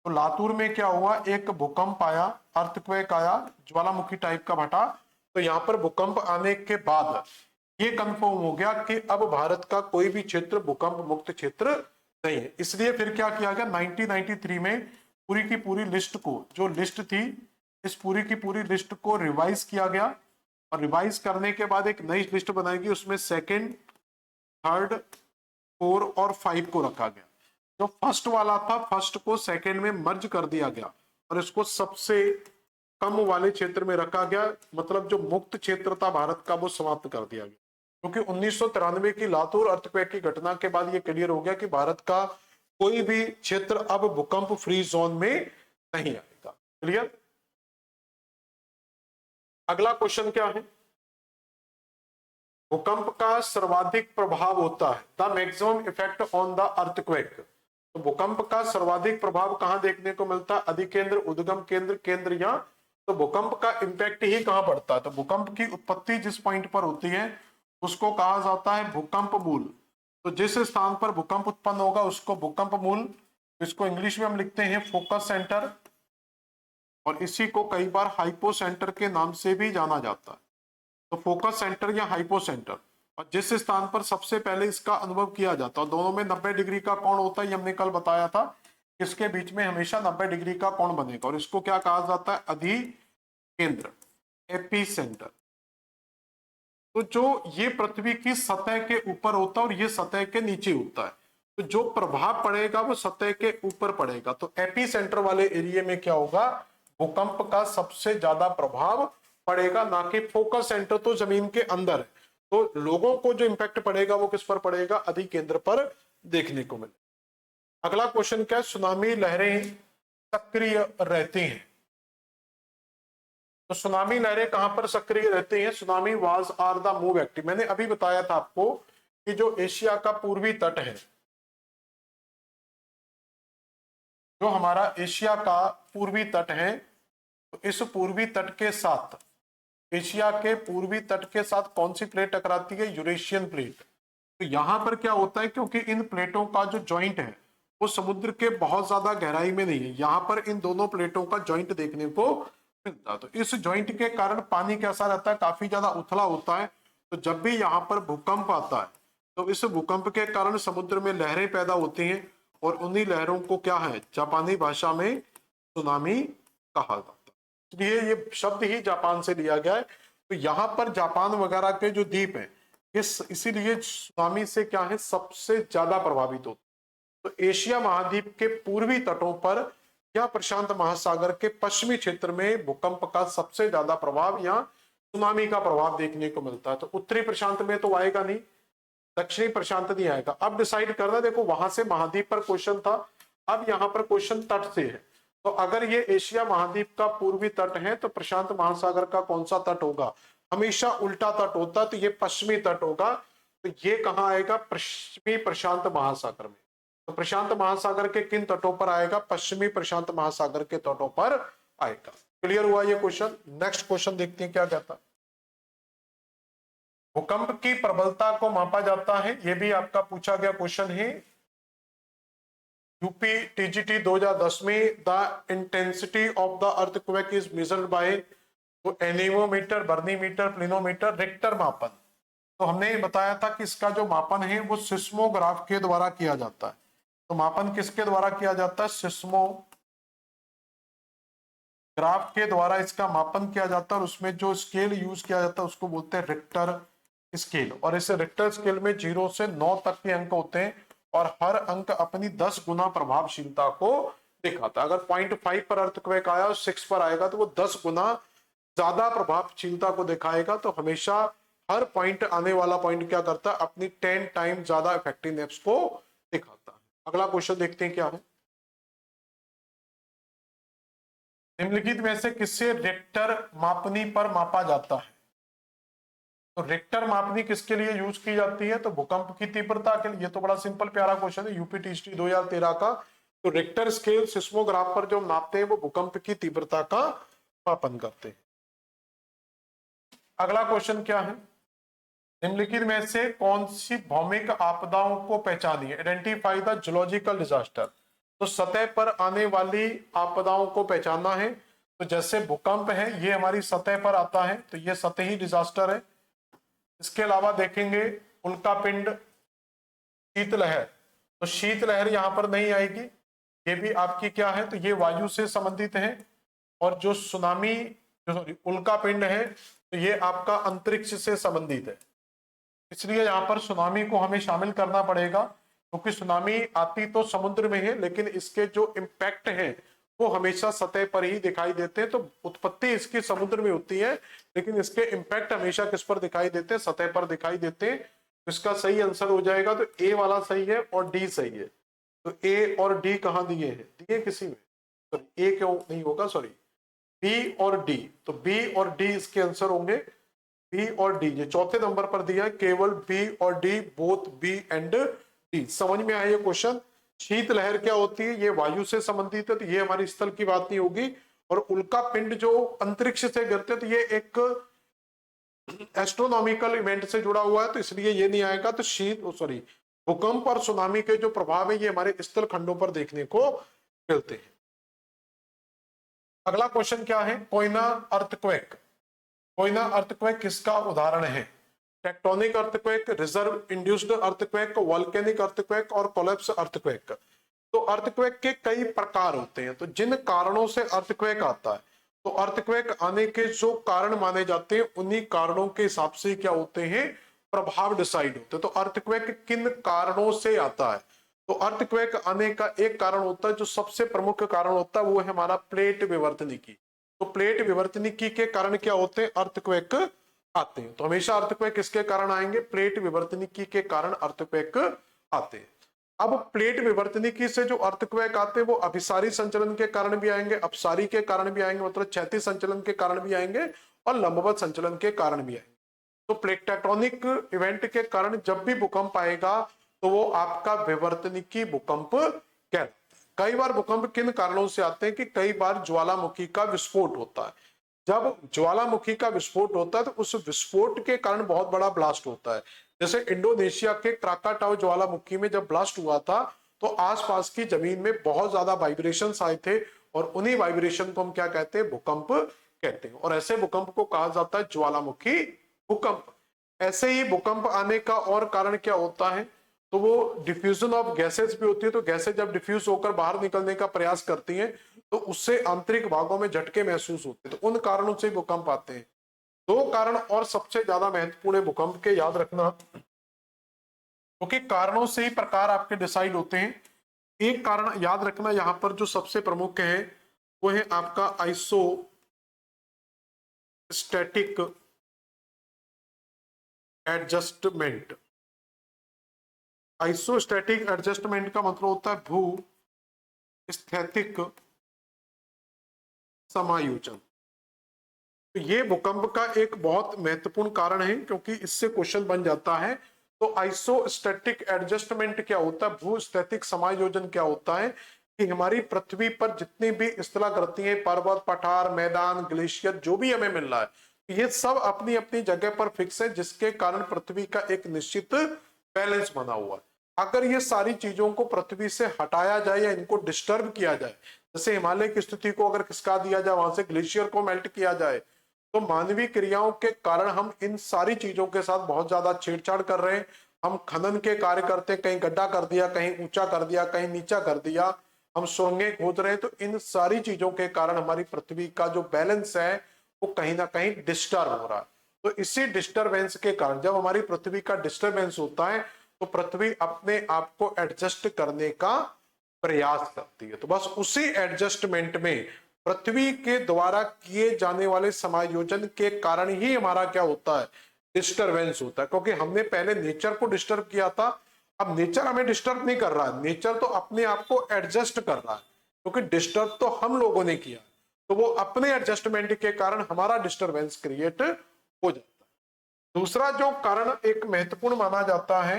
तो लातूर में क्या हुआ, एक भूकंप आया, अर्थक्वेक आया, ज्वालामुखी टाइप का भटा। तो यहां पर भूकंप आने के बाद ये कंफर्म हो गया कि अब भारत का कोई भी क्षेत्र भूकंप मुक्त क्षेत्र नहीं है। इसलिए फिर क्या किया गया, 1993 में पूरी की पूरी लिस्ट को, जो लिस्ट थी, इस पूरी की पूरी लिस्ट को रिवाइज किया गया। और रिवाइज करने के बाद एक नई लिस्ट बनाएगी, उसमें सेकंड, थर्ड, 4 और 5 को रखा गया। जो फर्स्ट वाला था, फर्स्ट को सेकंड में मर्ज कर दिया गया और इसको सबसे कम वाले क्षेत्र में रखा गया। मतलब जो मुक्त क्षेत्र था भारत का वो समाप्त कर दिया गया, क्योंकि 1993 की लातूर अर्थक्वेक की घटना के बाद ये क्लियर हो गया कि भारत का कोई भी क्षेत्र अब भूकंप फ्री जोन में नहीं आएगा। क्लियर। अगला क्वेश्चन क्या है, भूकंप का सर्वाधिक प्रभाव होता है, the maximum effect on the earthquake. तो भूकंप का सर्वाधिक प्रभाव कहां देखने को मिलता है, अधिकेंद्र, उद्गम केंद्र, केंद्र, या तो भूकंप का इंपैक्ट ही कहां पड़ता है, तो भूकंप की उत्पत्ति जिस पॉइंट पर होती है उसको कहा जाता है भूकंप मूल। तो जिस स्थान पर भूकंप उत्पन्न होगा उसको भूकंप मूल, इसको इंग्लिश में हम लिखते हैं फोकस सेंटर, और इसी को कई बार हाइपो सेंटर के नाम से भी जाना जाता है। तो फोकस सेंटर या हाइपो सेंटर, और जिस स्थान पर सबसे पहले इसका अनुभव किया जाता है, दोनों में 90 डिग्री का कोण होता है, ये हमने कल बताया था। इसके बीच में हमेशा 90 डिग्री का कोण बनेगा, और इसको क्या कहा जाता है, अधिकेंद्र, एपी सेंटर। तो जो ये पृथ्वी की सतह के ऊपर होता है और ये सतह के नीचे होता है, तो जो प्रभाव पड़ेगा वो सतह के ऊपर पड़ेगा। तो एपी सेंटर वाले एरिया में क्या होगा, भूकंप का सबसे ज्यादा प्रभाव पड़ेगा, ना कि फोकस सेंटर तो जमीन के अंदर है। तो लोगों को जो इंपैक्ट पड़ेगा वो किस पर पड़ेगा, अधिकेंद्र पर देखने को मिले। अगला क्वेश्चन क्या है, सुनामी लहरें सक्रिय रहती हैं। तो सुनामी लहरें कहां पर सक्रिय रहती हैं, tsunami was are the move active. मैंने अभी बताया था आपको कि जो एशिया का पूर्वी तट है, जो हमारा एशिया का पूर्वी तट है, तो इस पूर्वी तट के साथ एशिया के पूर्वी तट के साथ कौन सी प्लेट टकराती है? Eurasian plate. तो यहां पर क्या होता है, क्योंकि इन प्लेटों का जो जॉइंट है वो समुद्र के बहुत ज्यादा गहराई में नहीं है, यहाँ पर इन दोनों प्लेटों का जॉइंट देखने को मिलता है। तो इस जॉइंट के कारण पानी कैसा रहता है? काफी ज्यादा उथला होता है। तो जब भी यहाँ पर भूकंप आता है तो इस भूकंप के कारण समुद्र में लहरें पैदा होती हैं, और उन्हीं लहरों को क्या है, जापानी भाषा में सुनामी कहा जाता है। इसलिए ये शब्द ही जापान से लिया गया है। तो यहाँ पर जापान वगैरह के जो द्वीप हैं, इसीलिए सुनामी से क्या है, सबसे ज्यादा प्रभावित होते। तो एशिया महाद्वीप के पूर्वी तटों पर या प्रशांत महासागर के पश्चिमी क्षेत्र में भूकंप का सबसे ज्यादा प्रभाव या सुनामी का प्रभाव देखने को मिलता है। तो उत्तरी प्रशांत में तो आएगा नहीं, दक्षिणी प्रशांत नहीं आएगा। अब डिसाइड करना, देखो वहां से महाद्वीप पर क्वेश्चन था, अब यहाँ पर क्वेश्चन तट से है। तो अगर ये एशिया महाद्वीप का पूर्वी तट है तो प्रशांत महासागर का कौन सा तट होगा? हमेशा उल्टा तट होता, तो ये पश्चिमी तट होगा। तो ये कहाँ आएगा? पश्चिमी प्रशांत महासागर में। तो प्रशांत महासागर के किन तटों पर आएगा? पश्चिमी प्रशांत महासागर के तटों पर आएगा। क्लियर हुआ ये क्वेश्चन? नेक्स्ट क्वेश्चन देखते हैं क्या कहता है। भूकंप की प्रबलता को मापा जाता है, यह भी आपका पूछा गया क्वेश्चन है यूपी टीजीटी 2010 में। The intensity of the earthquake is measured by anemometer, barometer, plinometer, Richter मापन। तो हमने बताया था कि इसका जो मापन है वो सिस्मोग्राफ के द्वारा किया जाता है। तो मापन किसके द्वारा किया जाता है? सिस्मोग्राफ के द्वारा इसका मापन किया जाता है, और उसमें जो स्केल यूज किया जाता है उसको बोलते हैं रिक्टर स्केल। और इस रिक्टर स्केल में 0 से 9 तक के अंक होते हैं, और हर अंक अपनी 10 गुना प्रभावशीलता को दिखाता है। अगर 0.5 पर अर्थक्वेक आया और 6 पर आएगा तो वो 10 गुना ज्यादा प्रभावशीलता को दिखाएगा। तो हमेशा हर पॉइंट आने वाला पॉइंट क्या करता है? अपनी 10 टाइम ज्यादा इफेक्टिवनेस को दिखाता है। अगला क्वेश्चन देखते हैं क्या है। निम्नलिखित में से किससे रिक्टर मापनी पर मापा जाता है? तो रिक्टर मापनी किसके लिए यूज की जाती है? तो भूकंप की तीव्रता के लिए। ये तो बड़ा सिंपल प्यारा क्वेश्चन है, यूपी टीजीटी 2013 का। तो रिक्टर स्केल सिस्मोग्राफ पर जो नापते हैं वो भूकंप की तीव्रता का मापन करते हैं। अगला क्वेश्चन क्या है? निम्नलिखित में से कौन सी भौमिक आपदाओं को पहचानिए? Identify the geological disaster. तो सतह पर आने वाली आपदाओं को पहचानना है। तो जैसे भूकंप है, ये हमारी सतह पर आता है, तो ये सतही डिजास्टर है। इसके अलावा देखेंगे उल्कापिंड, शीतलहर। तो शीतलहर यहां पर नहीं आएगी, ये भी आपकी क्या है? तो ये वायु से संबंधित है। और जो सुनामी, जो उल्कापिंड है, तो ये आपका अंतरिक्ष से संबंधित है। इसलिए यहां पर सुनामी को हमें शामिल करना पड़ेगा, क्योंकि सुनामी आती तो समुद्र में है, लेकिन इसके जो इम्पैक्ट है वो हमेशा सतह पर ही दिखाई देते हैं। तो उत्पत्ति इसकी समुद्र में होती है, लेकिन इसके इम्पैक्ट हमेशा किस पर दिखाई देते हैं? सतह पर दिखाई देते हैं। इसका सही आंसर हो जाएगा, तो ए वाला सही है और डी सही है। तो ए और डी कहां दिए हैं? दिए किसी में, सॉरी ए क्यों नहीं होगा, सॉरी बी और डी। तो बी और डी इसके आंसर होंगे। बी और डी ये चौथे नंबर पर दिया है, केवल बी और D, both B and D. समझ में आया ये क्वेश्चन? शीतलहर क्या होती है? ये वायु से संबंधित है, तो ये हमारी स्थल की बात नहीं होगी। और उल्का पिंड जो अंतरिक्ष से गिरते हैं, तो ये एक एस्ट्रोनॉमिकल इवेंट से जुड़ा हुआ है, तो इसलिए ये नहीं आएगा। तो सॉरी भूकंप और सुनामी के जो प्रभाव है ये हमारे स्थल खंडों पर देखने को मिलते हैं। अगला क्वेश्चन क्या है? कोयना अर्थक्वेक। कोयना अर्थक्वेक किसका उदाहरण है? Tectonic earthquake, reserve induced earthquake, volcanic earthquake और कोलैप्स अर्थक्वेक। तो अर्थक्वेक के कई प्रकार होते हैं। तो जिन कारणों से अर्थक्वेक आता है, तो अर्थक्वेक आने के जो कारण माने जाते हैं, उन्हीं कारणों के हिसाब से क्या होते हैं? प्रभाव डिसाइड होते हैं। तो अर्थक्वेक किन कारणों से आता है? तो अर्थक्वेक आने का एक कारण होता है, जो सबसे प्रमुख कारण होता है, वो है हमारा प्लेट विवर्तनिकी। तो प्लेट विवर्तनिकी के कारण क्या होते हैं? अर्थक्वेक आते हैं। तो हमेशा अर्थक्वेक किसके कारण आएंगे? प्लेट विवर्तनिकी के कारण अर्थक्वेक आते हैं। अब प्लेट विवर्तनिकी से जो अर्थक्वेक आते हैं वो अभिसारी संचलन के कारण भी आएंगे, अपसारी के कारण भी आएंगे, मतलब क्षैतिज संचलन के कारण भी आएंगे, और लंबवत संचलन के कारण भी आएंगे। तो प्लेट टेक्टोनिक इवेंट के कारण जब भी भूकंप आएगा तो वो आपका विवर्तनिकी भूकंप कहलाता है। कई बार भूकंप किन कारणों से आते हैं? कि कई बार ज्वालामुखी का विस्फोट होता है। जब ज्वालामुखी का विस्फोट होता है तो उस विस्फोट के कारण बहुत बड़ा ब्लास्ट होता है। जैसे इंडोनेशिया के क्राकाटाओ ज्वालामुखी में जब ब्लास्ट हुआ था तो आसपास की जमीन में बहुत ज्यादा वाइब्रेशंस आए थे, और उन्हीं वाइब्रेशन को हम क्या कहते हैं, भूकंप कहते हैं। और ऐसे भूकंप को कहा जाता है ज्वालामुखी भूकंप। ऐसे ही भूकंप आने का और कारण क्या होता है, तो वो डिफ्यूजन ऑफ गैसेस भी होती है। तो गैसें जब डिफ्यूज होकर बाहर निकलने का प्रयास करती हैं तो उससे आंतरिक भागों में झटके महसूस होते हैं, तो उन कारणों से भूकंप आते हैं। दो कारण और सबसे ज्यादा महत्वपूर्ण है भूकंप के, याद रखना, क्योंकि कारणों से ही प्रकार आपके डिसाइड होते हैं। एक कारण याद रखना यहां पर जो सबसे प्रमुख है वो है आपका आइसोस्टैटिक एडजस्टमेंट। आइसोस्टैटिक एडजस्टमेंट का मतलब होता है भू स्थैतिक समायोजन। तो ये भूकंप का एक बहुत महत्वपूर्ण कारण है, क्योंकि इससे क्वेश्चन बन जाता है। तो आइसोस्टैटिक एडजस्टमेंट क्या होता है, भूस्थैतिक समायोजन क्या होता है, कि हमारी पृथ्वी पर जितनी भी स्थलाकृतियां, पर्वत, पठार, मैदान, ग्लेशियर जो भी हमें मिल रहा है, ये सब अपनी अपनी जगह पर फिक्स है, जिसके कारण पृथ्वी का एक निश्चित बैलेंस बना हुआ है। अगर ये सारी चीजों को पृथ्वी से हटाया जाए या इनको डिस्टर्ब किया जाए, जैसे हिमालय की स्थिति को अगर खिसका दिया जाए, वहां से ग्लेशियर को मेल्ट किया जाए, तो मानवीय क्रियाओं के कारण हम इन सारी चीजों के साथ बहुत ज्यादा छेड़छाड़ कर रहे हैं। हम खनन के कार्य करते, कहीं गड्ढा कर दिया, कहीं ऊंचा कर दिया, कहीं नीचा कर दिया, हम सुरंगें खोद रहे हैं। तो इन सारी चीजों के कारण हमारी पृथ्वी का जो बैलेंस है वो कहीं ना कहीं डिस्टर्ब हो रहा है। तो इसी डिस्टरबेंस के कारण, जब हमारी पृथ्वी का डिस्टरबेंस होता है, तो पृथ्वी अपने आप को एडजस्ट करने का प्रयास करती है। तो बस उसी एडजस्टमेंट में पृथ्वी के द्वारा किए जाने वाले समायोजन के कारण ही हमारा क्या होता है, डिस्टरबेंस होता है। क्योंकि हमने पहले नेचर को डिस्टर्ब किया था, अब नेचर हमें डिस्टर्ब नहीं कर रहा है, नेचर तो अपने आप को एडजस्ट कर रहा है, क्योंकि डिस्टर्ब तो हम लोगों ने किया। तो वो अपने एडजस्टमेंट के कारण हमारा डिस्टरबेंस क्रिएट हो जाता है। दूसरा जो कारण एक महत्वपूर्ण माना जाता है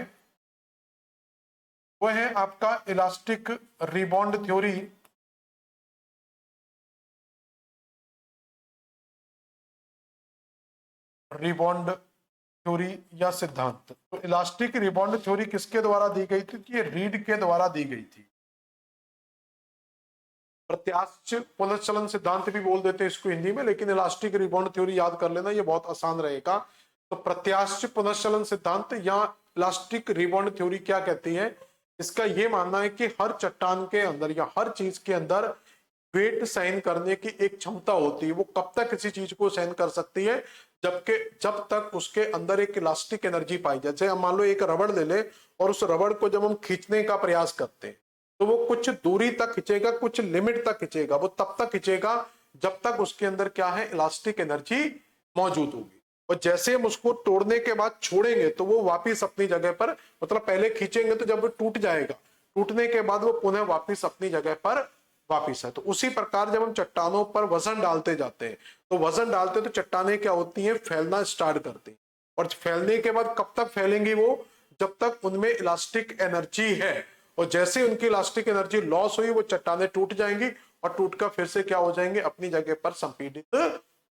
वो है आपका elastic rebound theory. Rebound theory या सिद्धांत। तो इलास्टिक रिबॉन्ड थ्योरी किसके द्वारा दी गई थी, ये रीड के द्वारा दी गई थी। प्रत्यास्थ पुनर्चलन सिद्धांत भी बोल देते हैं इसको हिंदी में, लेकिन इलास्टिक रिबॉन्ड थ्योरी याद कर लेना, ये बहुत आसान रहेगा। तो प्रत्यास्थ पुनर्चलन सिद्धांत या इलास्टिक रिबॉन्ड थ्योरी क्या कहती है, इसका ये मानना है कि हर चट्टान के अंदर या हर चीज के अंदर वेट सहन करने की एक क्षमता होती है। वो कब तक किसी चीज को सहन कर सकती है, जबकि जब तक उसके अंदर एक इलास्टिक एनर्जी पाई जाए। जैसे हम मान लो एक रबड़ ले ले, और उस रबड़ को जब हम खींचने का प्रयास करते हैं तो वो कुछ दूरी तक खींचेगा, कुछ लिमिट तक खींचेगा, वो तब तक खींचेगा जब तक उसके अंदर क्या है, इलास्टिक एनर्जी मौजूद होगी। और जैसे हम उसको तोड़ने के बाद छोड़ेंगे तो वो वापिस अपनी जगह पर, मतलब पहले खींचेंगे तो जब वो टूट जाएगा, टूटने के बाद वो पुनः वापिस अपनी जगह पर वापिस है। तो उसी प्रकार जब हम चट्टानों पर वजन डालते जाते हैं, तो वजन डालते तो चट्टानें क्या होती हैं, फैलना स्टार्ट करती हैं। और फैलने के बाद कब तक फैलेंगी वो, जब तक उनमें इलास्टिक एनर्जी है। और जैसे उनकी इलास्टिक एनर्जी लॉस हुई, वो चट्टानें टूट जाएंगी, और टूटकर फिर से क्या हो जाएंगे, अपनी जगह पर संपीड़ित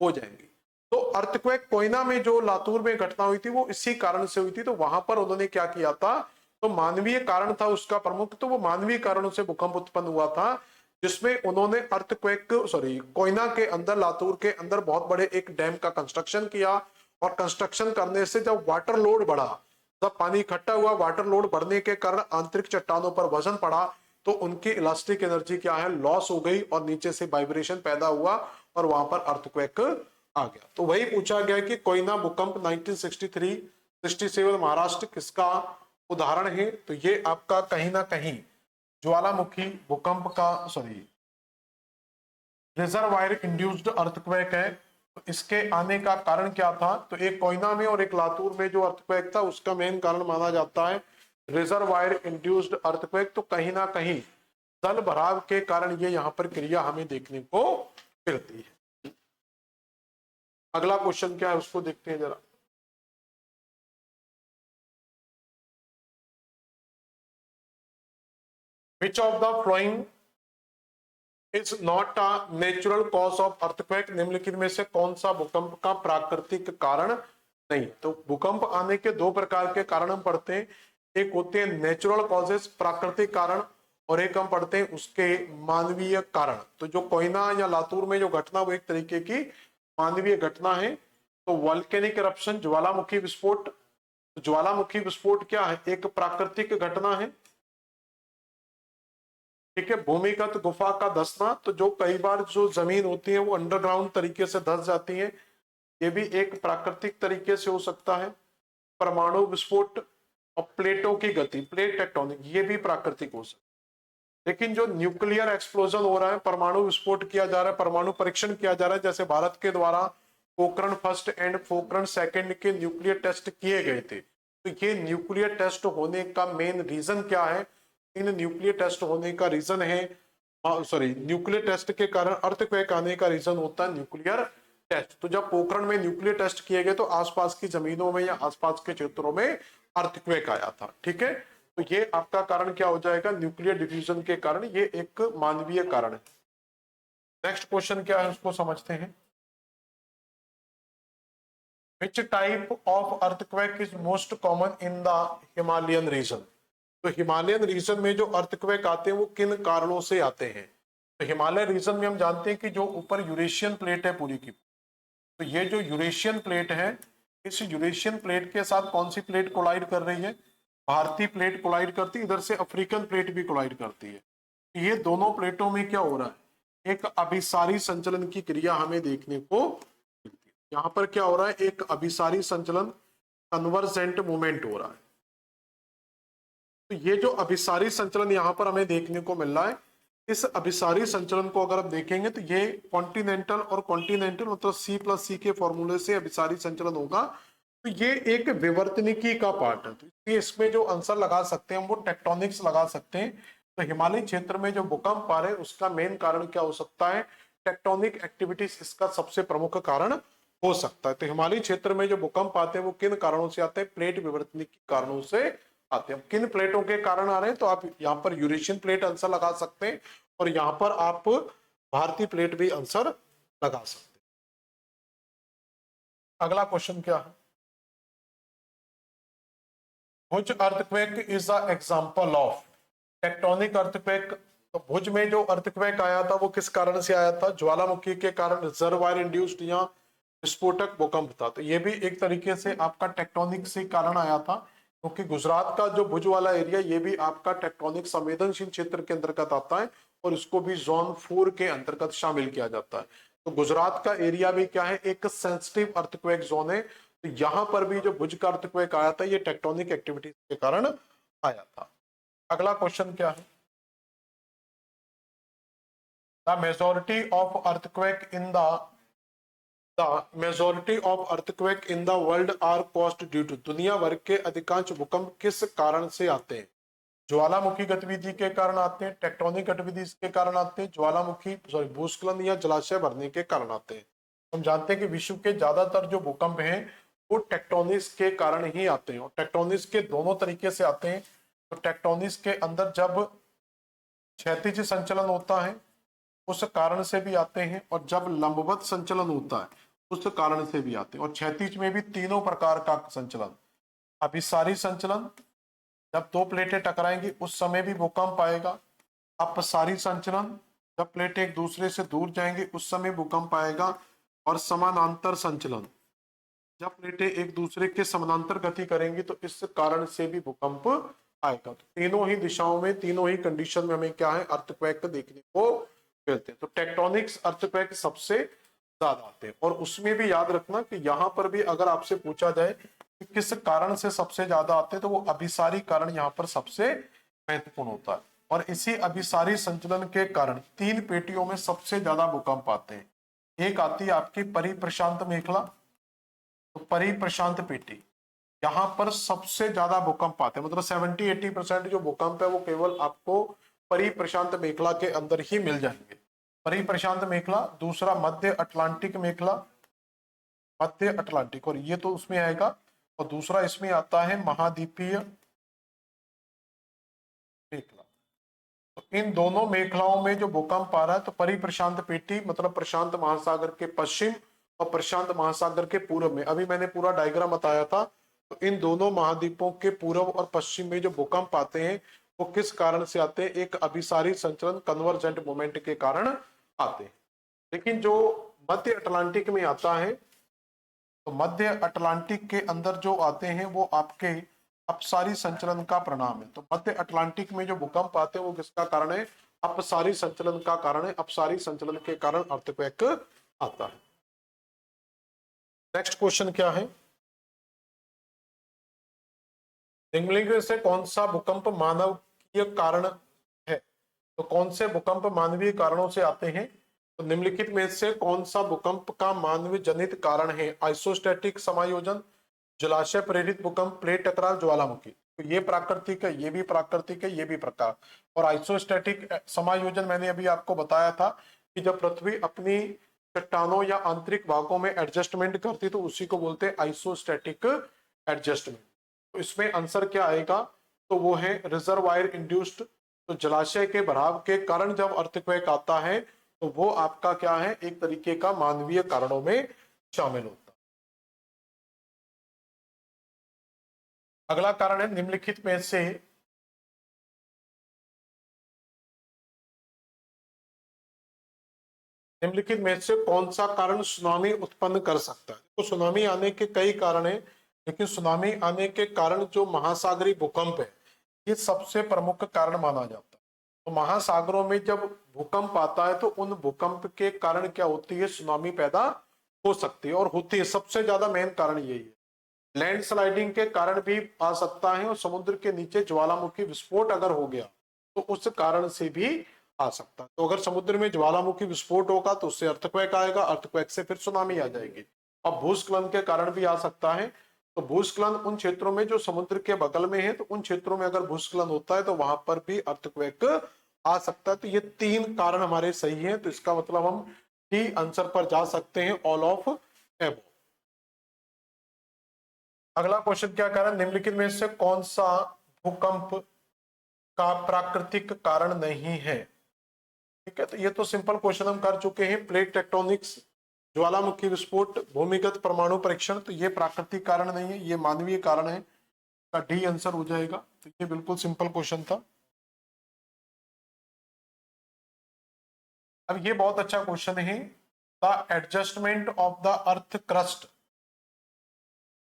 हो जाएंगी। तो अर्थक्वेक कोयना में जो लातूर में घटना हुई थी वो इसी कारण से हुई थी। तो वहां पर उन्होंने क्या किया था, तो मानवीय कारण था उसका प्रमुख, तो वो मानवीय कारणों से भूकंप उत्पन्न हुआ था, जिसमें उन्होंने अर्थक्वेक सॉरी कोयना के अंदर, लातूर के अंदर बहुत बड़े एक डैम का कंस्ट्रक्शन किया। और कंस्ट्रक्शन करने से जब वाटर लोड बढ़ा, जब पानी इकट्ठा हुआ, वाटर लोड बढ़ने के कारण आंतरिक चट्टानों पर वजन पड़ा, तो उनकी इलास्टिक एनर्जी क्या है, लॉस हो गई, और नीचे से वाइब्रेशन पैदा हुआ, और वहां पर अर्थक्वेक आ गया। तो वही पूछा गया कि कोयना भूकंप 1963-67 महाराष्ट्र किसका उदाहरण है, तो ये आपका कहीं ना कहीं ज्वालामुखी भूकंप का सॉरी रिजर्वायर इंड्यूस्ड अर्थक्वेक है। तो इसके आने का कारण क्या था, तो एक कोयना में और एक लातूर में जो अर्थक्वेक था उसका मेन कारण माना जाता है रिजर्वायर इंड्यूस्ड अर्थक्वेक। तो कहीं ना कहीं जल भराव के कारण ये यहां पर क्रिया हमें देखने को मिलती है। अगला क्वेश्चन क्या है उसको देखते हैं जरा। विच of the following is not a natural cause of earthquake, निम्नलिखित में से कौन सा भूकंप का प्राकृतिक कारण नहीं। तो भूकंप आने के दो प्रकार के कारण हम पढ़ते हैं, एक होते हैं नेचुरल कॉजेस प्राकृतिक कारण, और एक हम पढ़ते हैं उसके मानवीय कारण। तो जो कोयना या लातूर में जो घटना वो एक तरीके की मानवीय घटना है। तो वॉल्केनिक eruption ज्वालामुखी विस्फोट, ज्वालामुखी विस्फोट क्या है, एक प्राकृतिक घटना है, ठीक है। भूमिगत गुफा का धंसना, तो जो कई बार जो जमीन होती है वो अंडरग्राउंड तरीके से धंस जाती है, ये भी एक प्राकृतिक तरीके से हो सकता है। परमाणु विस्फोट और प्लेटों की गति, प्लेट टेक्टोनिक, ये भी प्राकृतिक हो सकता है। लेकिन जो न्यूक्लियर एक्सप्लोजन हो रहा है, परमाणु विस्फोट किया जा रहा है, परमाणु परीक्षण किया जा रहा है, जैसे भारत के द्वारा Pokhran first and Pokhran second के न्यूक्लियर टेस्ट किए गए थे, तो ये न्यूक्लियर टेस्ट होने का मेन रीजन क्या है, इन न्यूक्लियर टेस्ट होने का रीजन है, सॉरी, न्यूक्लियर टेस्ट के कारण अर्थक्वेक आने का रीजन होता है न्यूक्लियर टेस्ट। तो जब पोखरण में न्यूक्लियर टेस्ट किए गए तो आसपास की जमीनों में या आसपास के क्षेत्रों में अर्थक्वेक आया था, ठीक है। तो ये आपका कारण क्या हो जाएगा, न्यूक्लियर डिफ्यूजन के कारण, ये एक मानवीय कारण है। नेक्स्ट क्वेश्चन क्या है उसको समझते हैं। Which type of earthquake is most common in the Himalayan region? तो हिमालयन रीजन में जो अर्थक्वेक आते हैं वो किन कारणों से आते हैं। तो हिमालय रीजन में हम जानते हैं कि जो ऊपर यूरेशियन प्लेट है पूरी की, तो ये जो यूरेशियन प्लेट है, इस यूरेशियन प्लेट के साथ कौन सी प्लेट कोलाइड कर रही है, भारतीय प्लेट कोलाइड करती है, इधर से अफ्रीकन प्लेट भी कोलाइड करती है। ये दोनों प्लेटों में क्या हो रहा है, एक अभिसारी संचलन की क्रिया हमें देखने को मिलती है। यहाँ पर क्या हो रहा है, एक अभिसारी संचलन, कन्वर्जेंट मूवमेंट हो रहा है। तो ये जो अभिसारी संचलन यहाँ पर हमें देखने को मिल रहा है, इस अभिसारी संचलन को अगर आप देखेंगे तो ये कॉन्टिनेंटल और कॉन्टिनेंटल मतलब C प्लस C के फॉर्मूले से अभिसारी संचलन होगा। तो ये एक विवर्तनिकी का पार्ट है, तो इसलिए इसमें जो आंसर लगा सकते हैं हम वो टेक्टोनिक्स लगा सकते हैं। तो हिमालय क्षेत्र में जो भूकंप आ रहे हैं उसका मेन कारण क्या हो सकता है, टेक्टोनिक एक्टिविटीज इसका सबसे प्रमुख कारण हो सकता है। तो हिमालय क्षेत्र में जो भूकंप आते हैं वो किन कारणों से आते हैं, प्लेट विवर्तनिकी कारणों से आते हैं। किन प्लेटों के कारण आ रहे हैं, तो आप यहाँ पर यूरेशियन प्लेट आंसर लगा सकते हैं, और यहाँ पर आप भारतीय प्लेट भी आंसर लगा सकते हैं। अगला क्वेश्चन क्या है, Bhuj earthquake is a example of tectonic earthquake. तो भुज में जो अर्थक्वेक आया था वो किस कारण से आया था, ज्वालामुखी के कारण, रिजर्वायर इंड्यूस्ड या विस्फोटक भूकंप था। तो ये भी एक तरीके से आपका टेक्टोनिक से कारण आया था, क्योंकि गुजरात का जो भुज वाला एरिया ये भी आपका टेक्टोनिक संवेदनशील क्षेत्र के अंतर्गत आता है, और इसको भी जोन 4 के अंतर्गत शामिल किया जाता है। तो गुजरात का एरिया भी क्या है, एक सेंसिटिव अर्थक्वेक जोन है। तो यहां पर भी जो भुज का अर्थक्वेक आया था ये टेक्टोनिक एक्टिविटीज के कारण आया था। अगला क्वेश्चन क्या है, the majority of earthquake in majority of earthquake in the world are caused due to, दुनिया भर के अधिकांश भूकंप किस कारण से आते हैं, ज्वालामुखी गतिविधि के कारण आते हैं, टेक्टोनिक गतिविधि के कारण आते हैं, ज्वालामुखी सॉरी भूस्खलन या जलाशय भरने के कारण आते हैं। हम जानते हैं कि विश्व के ज्यादातर जो भूकंप हैं वो टेक्टोनिक्स के कारण ही आते हैं, और टेक्टोनिक्स के दोनों तरीके से आते हैं। तो टेक्टोनिक्स के अंदर जब क्षैतिज संचलन होता है उस कारण से भी आते हैं, और जब लंबवत संचलन होता है उस कारण से भी आते हैं। और क्षैतिज में भी तीनों प्रकार का संचलन, अभिसारी संचलन, जब दो प्लेटें टकराएंगी उस समय भी भूकंप आएगा, अपसारी संचलन, जब प्लेटें एक दूसरे से दूर जाएंगी उस समय भूकंप आएगा, और समानांतर संचलन, जब प्लेटें एक दूसरे के समानांतर गति करेंगी तो इस कारण से भी भूकंप आएगा। तो तीनों ही दिशाओं में, तीनों ही कंडीशन में हमें क्या है, अर्थक्वेक देखने को मिलते हैं। तो टेक्टोनिक्स अर्थक्वेक सबसे ज्यादा आते हैं, और उसमें भी याद रखना कि यहाँ पर भी अगर आपसे पूछा जाए कि किस कारण से सबसे ज्यादा आते हैं, तो वो अभिसारी कारण यहाँ पर सबसे महत्वपूर्ण होता है। और इसी अभिसारी संचलन के कारण तीन पेटियों में सबसे ज्यादा भूकंप आते हैं। एक आती है आपकी परिप्रशांत मेखला, तो परिप्रशांत पेटी, यहाँ पर सबसे ज्यादा भूकंप आते हैं, मतलब 70-80% जो भूकंप है वो केवल आपको परिप्रशांत मेखला के अंदर ही मिल जाएंगे। परिप्रशांत मेखला, दूसरा मध्य अटलांटिक मेखला, मध्य अटलांटिक, और ये तो उसमें आएगा, और दूसरा इसमें आता है महाद्वीपीय मेखला। तो इन दोनों मेखलाओं में जो भूकंप आ रहा है, तो परिप्रशांत पेटी मतलब प्रशांत महासागर के पश्चिम और प्रशांत महासागर के पूर्व में, अभी मैंने पूरा डायग्राम बताया था। तो इन दोनों महाद्वीपों के पूर्व और पश्चिम में जो भूकंप आते हैं वो किस कारण से आते हैं? एक अभिसारी संचलन कन्वर्जेंट मोमेंट के कारण आते हैं। लेकिन जो मध्य अटलांटिक में आता है, तो मध्य अटलांटिक के अंदर जो आते हैं वो आपके अपसारी संचलन का परिणाम है। तो मध्य अटलांटिक में जो भूकंप आते हैं वो किसका कारण है? अपसारी संचलन का कारण है। अपसारी संचलन के कारण अर्थक्वेक आता है। नेक्स्ट क्वेश्चन क्या है? निम्नलिखित से कौन सा भूकंप मानवीय कारण है? तो कौन से भूकंप मानवीय कारणों से आते हैं? तो निम्नलिखित में से कौन सा भूकंप का मानव जनित कारण है? आइसोस्टैटिक समायोजन, जलाशय प्रेरित भूकंप, प्लेट टकराव, ज्वालामुखी। तो ये प्राकृतिक है, ये भी प्राकृतिक है, ये भी प्रकार। और आइसोस्टैटिक समायोजन मैंने अभी आपको बताया था कि जब पृथ्वी अपनी चट्टानों या आंतरिक भागों में एडजस्टमेंट करती तो उसी को बोलते हैं आइसोस्टैटिक एडजस्टमेंट। तो इसमें आंसर क्या आएगा? तो वो है रिजर्वायर इंड्यूस्ड। तो जलाशय के भराव के कारण जब अर्थक्वेक आता है तो वो आपका क्या है? एक तरीके का मानवीय कारणों में शामिल होता है। अगला कारण है निम्नलिखित में से निम्नलिखित में से कौन सा कारण सुनामी उत्पन्न कर सकता है? तो सुनामी आने के कई कारण हैं, लेकिन सुनामी आने के कारण जो महासागरीय भूकंप है ये सबसे प्रमुख कारण माना जाता है। तो महासागरों में जब भूकंप आता है तो उन भूकंप के कारण क्या होती है? सुनामी पैदा हो सकती है और होती है। सबसे ज्यादा मेन कारण यही है। लैंडस्लाइडिंग के कारण भी आ सकता है और समुद्र के नीचे ज्वालामुखी विस्फोट अगर हो गया तो उस कारण से भी आ सकता है। तो अगर समुद्र में ज्वालामुखी विस्फोट होगा तो उससे अर्थक्वेक आएगा, अर्थक्वेक से फिर सुनामी आ जाएगी। और भूस्खलन के कारण भी आ सकता है। तो भूस्खलन उन क्षेत्रों में जो समुद्र के बगल में है, तो उन क्षेत्रों में अगर भूस्खलन होता है तो वहां पर भी अर्थक्वेक आ सकता है। तो ये तीन कारण हमारे सही हैं। तो इसका मतलब हम डी आंसर पर जा सकते हैं, ऑल ऑफ एबो। अगला क्वेश्चन क्या कह रहा है? निम्नलिखित में से कौन सा भूकंप का प्राकृतिक कारण नहीं है? ठीक है, तो ये तो सिंपल क्वेश्चन हम कर चुके हैं। प्लेट टेक्टोनिक्स, ज्वालामुखी विस्फोट, भूमिगत परमाणु परीक्षण। तो ये प्राकृतिक कारण नहीं है, ये मानवीय कारण है। का डी आंसर हो जाएगा। तो ये बिल्कुल सिंपल क्वेश्चन था। अब ये बहुत अच्छा क्वेश्चन है। The adjustment of the earth crust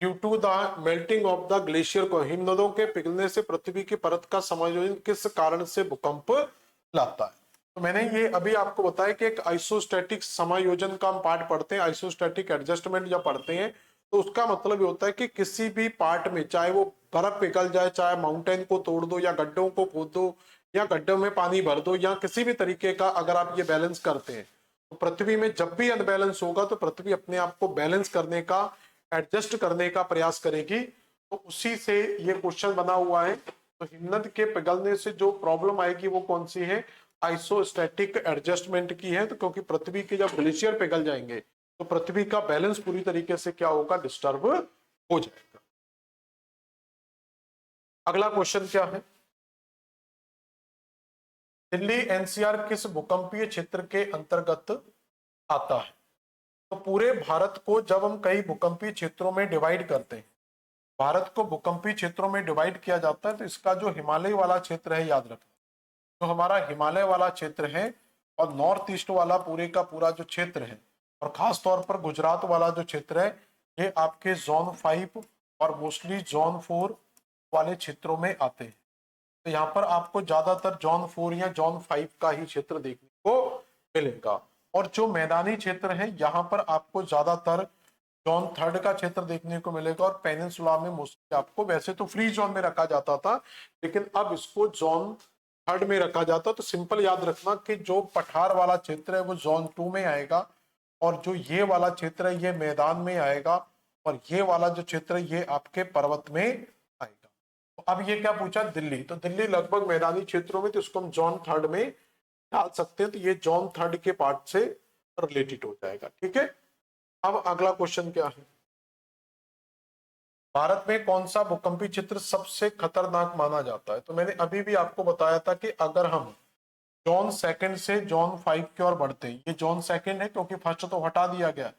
due to the melting of the glacier को, हिमनदों के पिघलने से पृथ्वी की परत का समायोजन किस कारण से भूकंप लाता है? तो मैंने ये अभी आपको बताया कि एक आइसोस्टैटिक समायोजन का हम पार्ट पढ़ते हैं, आइसोस्टैटिक एडजस्टमेंट जब पढ़ते हैं तो उसका मतलब ये होता है कि किसी भी पार्ट में, चाहे वो बर्फ पिघल जाए, चाहे माउंटेन को तोड़ दो या गड्ढों को खोद दो या गड्ढों में पानी भर दो, या किसी भी तरीके का अगर आप ये बैलेंस करते हैं, तो पृथ्वी में जब भी अनबैलेंस होगा तो पृथ्वी अपने आप को बैलेंस करने का, एडजस्ट करने का प्रयास करेगी। तो उसी से ये क्वेश्चन बना हुआ है। तो हिमनद के पिघलने से जो प्रॉब्लम आएगी वो कौन सी है? आइसोस्टैटिक एडजस्टमेंट की है। तो क्योंकि पृथ्वी के जब ग्लेशियर पिघल जाएंगे तो पृथ्वी का बैलेंस पूरी तरीके से क्या होगा? डिस्टर्ब हो जाएगा। अगला क्वेश्चन क्या है? दिल्ली एनसीआर किस भूकंपीय क्षेत्र के अंतर्गत आता है? तो पूरे भारत को जब हम कई भूकंपीय क्षेत्रों में डिवाइड करते हैं, भारत को भूकंपीय क्षेत्रों में डिवाइड किया जाता है, तो इसका जो हिमालय वाला क्षेत्र है, याद रखना, जो हमारा हिमालय वाला क्षेत्र है और नॉर्थ ईस्ट वाला पूरे का पूरा जो क्षेत्र है, और खास तौर पर गुजरात वाला जो क्षेत्र है, ये आपके जोन 5 और मोस्टली जोन 4 वाले क्षेत्रों में आते हैं। तो यहाँ पर आपको ज्यादातर जोन 4 या जोन 5 का ही क्षेत्र देखने को मिलेगा। और जो मैदानी क्षेत्र है यहाँ पर आपको ज्यादातर जोन 3 का क्षेत्र देखने को मिलेगा। और पेनिनसुला में मोस्टली आपको, वैसे तो फ्री जोन में रखा जाता था लेकिन अब इसको जोन 3 में रखा जाता। तो सिंपल याद रखना कि जो पठार वाला क्षेत्र है वो जोन 2 में आएगा, और जो ये वाला क्षेत्र है ये मैदान में आएगा, और ये वाला जो क्षेत्र है ये आपके पर्वत में आएगा। तो अब ये क्या पूछा? दिल्ली। तो दिल्ली लगभग मैदानी क्षेत्रों में, तो इसको हम जोन 3 में डाल सकते हैं। तो ये जोन 3 के पार्ट से रिलेटेड हो जाएगा। ठीक है, अब अगला क्वेश्चन क्या है? भारत में कौन सा भूकंपीय क्षेत्र सबसे खतरनाक माना जाता है? तो मैंने अभी भी आपको बताया था कि अगर हम जॉन सेकंड से जॉन 5 की ओर बढ़ते हैं। ये जॉन सेकंड है क्योंकि फर्स्ट तो हटा दिया गया,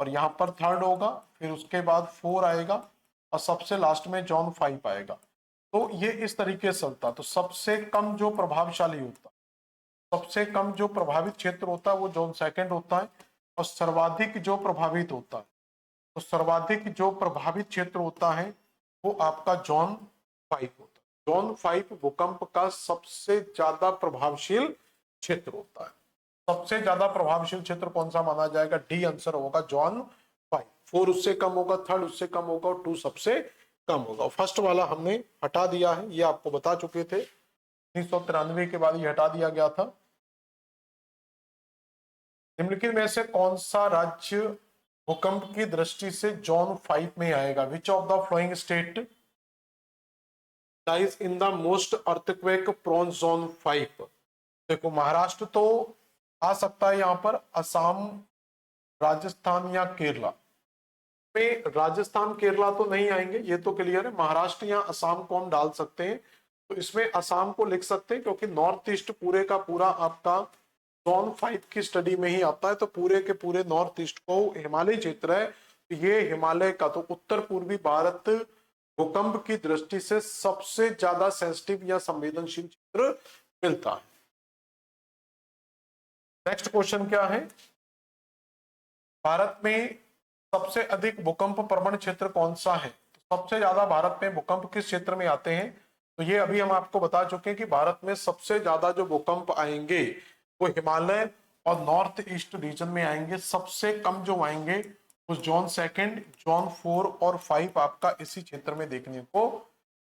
और यहाँ पर थर्ड होगा, फिर उसके बाद 4 आएगा, और सबसे लास्ट में जॉन 5 आएगा। तो ये इस तरीके से चलता। तो सबसे कम जो प्रभावशाली होता, सबसे कम जो प्रभावित क्षेत्र होता है वो जॉन सेकंड होता है, और सर्वाधिक जो प्रभावित होता है, तो सर्वाधिक जो प्रभावित क्षेत्र होता है वो आपका जॉन 5 होता है। जॉन 5 भूकंप का सबसे ज्यादा प्रभावशील क्षेत्र होता है। सबसे ज्यादा प्रभावशील क्षेत्र कौन सा माना जाएगा? डी आंसर होगा, जॉन 5। 4 उससे कम होगा, थर्ड उससे कम होगा, और 2 सबसे कम होगा। फर्स्ट वाला हमने हटा दिया है, ये आपको बता चुके थे। 1993 के बाद ये हटा दिया गया था। निम्नलिखित में से कौन सा राज्य भूकंप की दृष्टि से जॉन 5 में आएगा? Which of the following state lies in the most earthquake prone zone 5? देखो, महाराष्ट्र तो आ सकता है यहाँ पर, असम, राजस्थान या केरला में। राजस्थान केरला तो नहीं आएंगे, ये तो क्लियर है। महाराष्ट्र या असम को हम डाल सकते हैं, तो इसमें असम को लिख सकते हैं क्योंकि नॉर्थ ईस्ट पूरे का पूरा आपका जोन 5 की स्टडी में ही आता है। तो पूरे के पूरे नॉर्थ ईस्ट को हिमालय क्षेत्र है, तो ये हिमालय का, तो उत्तर पूर्वी भारत भूकंप की दृष्टि से सबसे ज्यादा सेंसिटिव या संवेदनशील क्षेत्र मिलता है। नेक्स्ट क्वेश्चन क्या है? भारत में सबसे अधिक भूकंप प्रवण क्षेत्र कौन सा है? तो सबसे ज्यादा भारत में भूकंप किस क्षेत्र में आते हैं? तो ये अभी हम आपको बता चुके हैं कि भारत में सबसे ज्यादा जो भूकंप आएंगे वो हिमालय और नॉर्थ ईस्ट रीजन में आएंगे। सबसे कम जो आएंगे वो जॉन सेकंड, जॉन 4 और 5 आपका इसी क्षेत्र में देखने को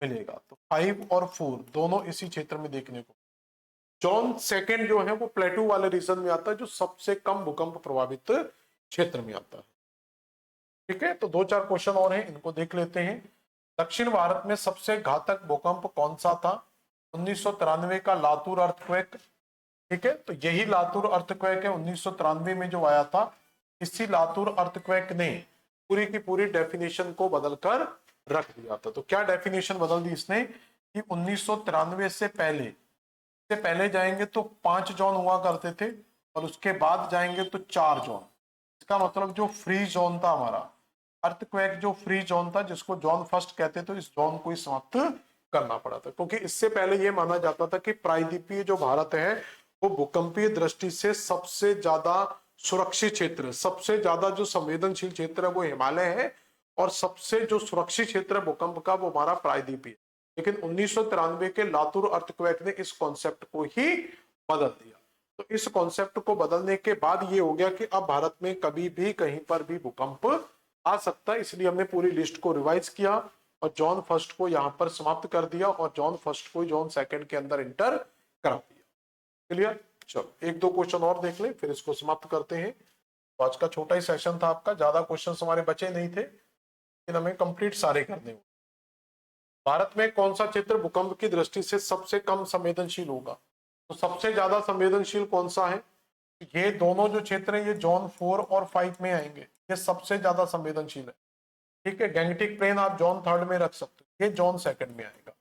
मिलेगा। तो 5 और 4 दोनों इसी क्षेत्र में देखने को। जॉन सेकंड जो है वो प्लेटू वाले रीजन में आता है, जो सबसे कम भूकंप प्रभावित क्षेत्र में आता है। ठीक है, तो 2-4 क्वेश्चन और हैं, इनको देख लेते हैं। दक्षिण भारत में सबसे घातक भूकंप कौन सा था? 1993 का लातूर अर्थक्वेक। ठीक है, तो यही लातूर अर्थक्वेक है 1993 में जो आया था। इसी लातूर अर्थक्वेक ने पूरी की पूरी डेफिनेशन को बदलकर रख दिया था। तो क्या डेफिनेशन बदल दी इसने कि 1993 से पहले जाएंगे तो 5 जोन हुआ करते थे, और उसके बाद जाएंगे तो 4 जोन। इसका मतलब जो फ्री जोन था हमारा, अर्थक्वेक जो फ्री जोन था, जिसको जोन फर्स्ट कहते, तो इस जोन को ही समाप्त करना पड़ा था। क्योंकि इससे पहले यह माना जाता था कि प्रायद्वीपीय जो भारत है वो भूकंपीय दृष्टि से सबसे ज्यादा सुरक्षित क्षेत्र, सबसे ज्यादा जो संवेदनशील क्षेत्र है वो हिमालय है, और सबसे जो सुरक्षित क्षेत्र है भूकंप का वो हमारा प्रायद्वीपीय। लेकिन 1993 के लातूर अर्थक्वेक ने इस कॉन्सेप्ट को ही बदल दिया। तो इस कॉन्सेप्ट को बदलने के बाद ये हो गया कि अब भारत में कभी भी कहीं पर भी भूकंप आ सकता है। इसलिए हमने पूरी लिस्ट को रिवाइज किया और जॉन फर्स्ट को यहां पर समाप्त कर दिया, और जॉन फर्स्ट को जॉन सेकंड के अंदर इंटर करा दिया। क्लियर? चलो 1-2 क्वेश्चन और देख ले, फिर इसको समाप्त करते हैं। तो आज का छोटा ही सेशन था आपका, ज्यादा क्वेश्चन हमारे बचे नहीं थे, लेकिन हमें कंप्लीट सारे करने होंगे। भारत में कौन सा क्षेत्र भूकंप की दृष्टि से सबसे कम संवेदनशील होगा? तो सबसे ज्यादा संवेदनशील कौन सा है? ये दोनों जो क्षेत्र है ये जोन 4 और 5 में आएंगे, ये सबसे ज्यादा संवेदनशील है। ठीक है, गैंगटिक प्लेन आप जोन 3 में रख सकते हो, ये जोन 2 में आएगा।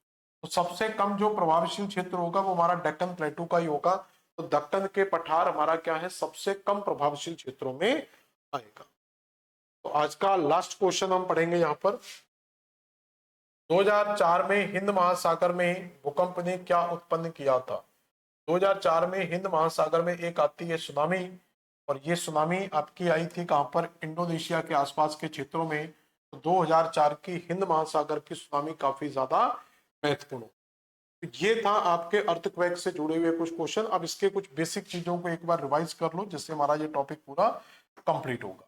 तो सबसे कम जो प्रभावशील क्षेत्र होगा वो हमारा डेक्कन प्लेटू का ही होगा। तो दक्कन के पठार हमारा क्या है, सबसे कम प्रभावशील क्षेत्रों में आएगा। तो आज का लास्ट क्वेश्चन हम पढ़ेंगे यहाँ पर। 2004 में हिंद महासागर में भूकंप ने क्या उत्पन्न किया था? 2004 में हिंद महासागर में एक आती है सुनामी, और ये सुनामी आपकी आई थी कहां पर? इंडोनेशिया के आसपास के क्षेत्रों में। तो 2004 की हिंद महासागर की सुनामी काफी ज्यादा महत्वपूर्ण। तो ये था आपके अर्थक्वेक से जुड़े हुए कुछ क्वेश्चन। अब इसके कुछ बेसिक चीजों को एक बार रिवाइज कर लो, जिससे हमारा ये टॉपिक पूरा कंप्लीट होगा।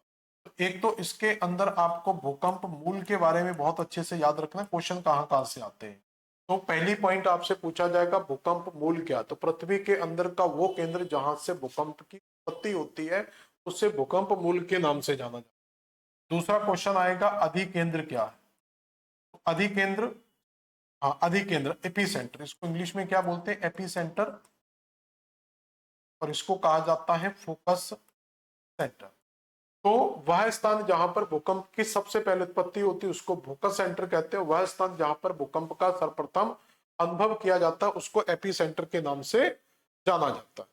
एक तो इसके अंदर आपको भूकंप मूल के बारे में बहुत अच्छे से याद रखना, क्वेश्चन कहां कहां से आते हैं। तो पहली पॉइंट आपसे पूछा जाएगा भूकंप मूल क्या? तो पृथ्वी के अंदर का वो केंद्र जहां से भूकंप की उत्पत्ति होती है उससे भूकंप मूल के नाम से जाना जाता है। दूसरा क्वेश्चन आएगा अधिकेंद्र क्या है? तो अधिकेंद्र, हाँ अधिकेंद्र, एपीसेंटर, इसको इंग्लिश में क्या बोलते हैं? एपीसेंटर, और इसको कहा जाता है फोकस सेंटर। तो वह स्थान जहां पर भूकंप की सबसे पहले उत्पत्ति होती है उसको फोकस सेंटर कहते हैं। वह स्थान जहां पर भूकंप का सर्वप्रथम अनुभव किया जाता है उसको एपीसेंटर के नाम से जाना जाता है।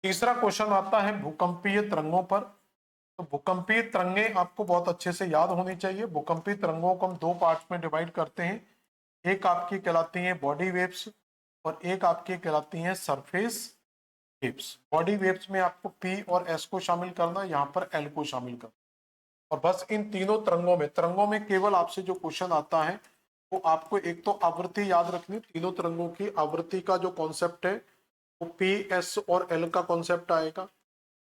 तीसरा क्वेश्चन आता है भूकंपीय तरंगों पर। तो भूकंपीय तरंगे आपको बहुत अच्छे से याद होनी चाहिए। भूकंपीय तरंगों को हम दो पार्ट्स में डिवाइड करते हैं, एक आपकी कहलाती है बॉडी वेव्स और एक आपकी कहलाती है सरफेस वेव्स। बॉडी वेव्स में आपको पी और एस को शामिल करना, यहाँ पर एल को शामिल करना। और बस इन तीनों तरंगों में केवल आपसे जो क्वेश्चन आता है वो आपको एक तो आवृत्ति याद रखनी, तीनों तरंगों की आवृत्ति का जो कॉन्सेप्ट है वो पी एस और एल का कॉन्सेप्ट आएगा।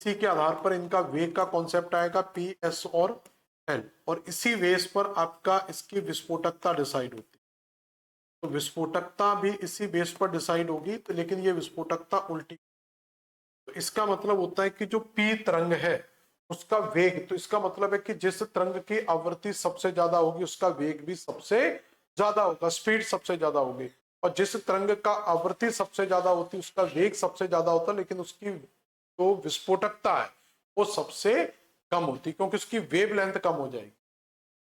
इसी के आधार पर इनका वेग का कॉन्सेप्ट आएगा पी एस और एल, और इसी बेस पर आपका इसकी विस्फोटकता डिसाइड होती है। तो विस्फोटकता भी इसी बेस पर डिसाइड होगी, तो लेकिन ये विस्फोटकता उल्टी। तो इसका मतलब होता है कि जो पी तरंग है उसका वेग, तो इसका मतलब है कि जिस तरंग की आवृत्ति सबसे ज्यादा होगी उसका वेग भी सबसे ज्यादा होगा, स्पीड सबसे ज्यादा होगी। और जिस तरंग का आवृत्ति सबसे ज्यादा होती है उसका वेग सबसे ज्यादा होता है, लेकिन उसकी जो विस्फोटकता है वो सबसे कम होती, क्योंकि उसकी वेव लेंथ कम हो जाएगी।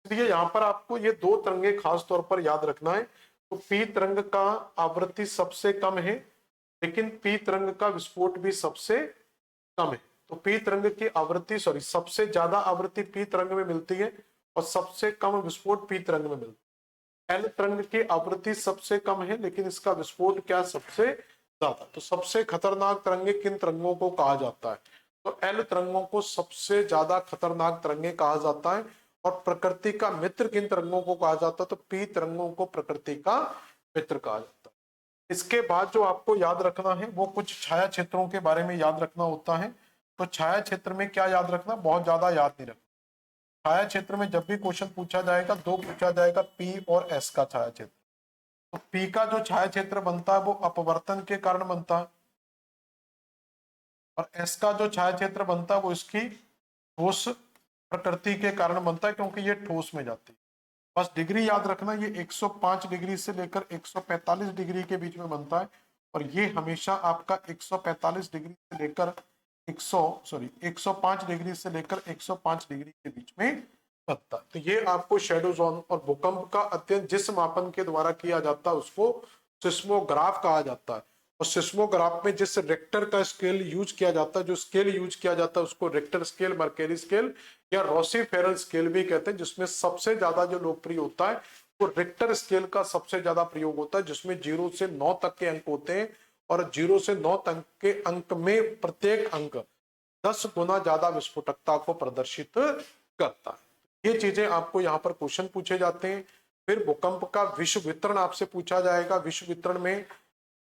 इसलिए यहाँ पर आपको ये दो तरंगे खास तौर पर याद रखना है। तो पी तरंग का आवृत्ति सबसे कम है, लेकिन पी तरंग का विस्फोट भी सबसे कम है। तो पी तरंग की आवृत्ति सबसे ज्यादा आवृत्ति पी तरंग में मिलती है और सबसे कम विस्फोट पी तरंग में मिलता है। एल तरंग की आवृत्ति सबसे कम है, लेकिन इसका विस्फोट क्या सबसे ज्यादा। तो सबसे खतरनाक तरंगे किन तरंगों को कहा जाता है? तो एल तरंगों को सबसे ज्यादा खतरनाक तरंगे कहा जाता है। और प्रकृति का मित्र किन तरंगों को कहा जाता है? तो पी तरंगों को प्रकृति का मित्र कहा जाता है। इसके बाद जो आपको याद रखना है वो कुछ छाया क्षेत्रों के बारे में याद रखना होता है। तो छाया क्षेत्र में क्या याद रखना, बहुत ज्यादा याद नहीं रखना। छाया क्षेत्र में जब भी क्वेश्चन पूछा जाएगा दो पूछा जाएगा, पी और एस का छाया क्षेत्र। तो पी का जो छाया क्षेत्र बनता है वो अपवर्तन के कारण बनता है, और एस का जो छाया क्षेत्र बनता है वो इसकी ठोस प्रकृति के कारण बनता है, क्योंकि ये ठोस में जाती है। बस डिग्री याद रखना, ये 105 डिग्री से लेकर 145 डिग्री के बीच में बनता है, और ये हमेशा आपका 145 डिग्री से लेकर 105 डिग्री से लेकर 105 डिग्री के बीच में बनता है। तो ये आपको शेडो जोन और भूकंप का अध्ययन जिस मापन के द्वारा किया जाता है उसको सिस्मोग्राफ कहा जाता है। और सिस्मोग्राफ में जिस रेक्टर का स्केल यूज किया जाता है, जो स्केल यूज किया जाता है उसको रेक्टर स्केल, मर्केरी स्केल या रोसीफेरल स्केल भी कहते हैं, जिसमें सबसे ज्यादा जो लोकप्रिय होता है वो रिक्टर स्केल का सबसे ज्यादा प्रयोग होता है, जिसमें 0 से 9 तक के अंक होते हैं। और 0 से 9 तक के अंक में प्रत्येक अंक 10 गुना ज्यादा विस्फोटकता को प्रदर्शित करता है। ये चीजें आपको यहाँ पर क्वेश्चन पूछे जाते हैं। फिर भूकंप का विश्व वितरण आपसे पूछा जाएगा। विश्व वितरण में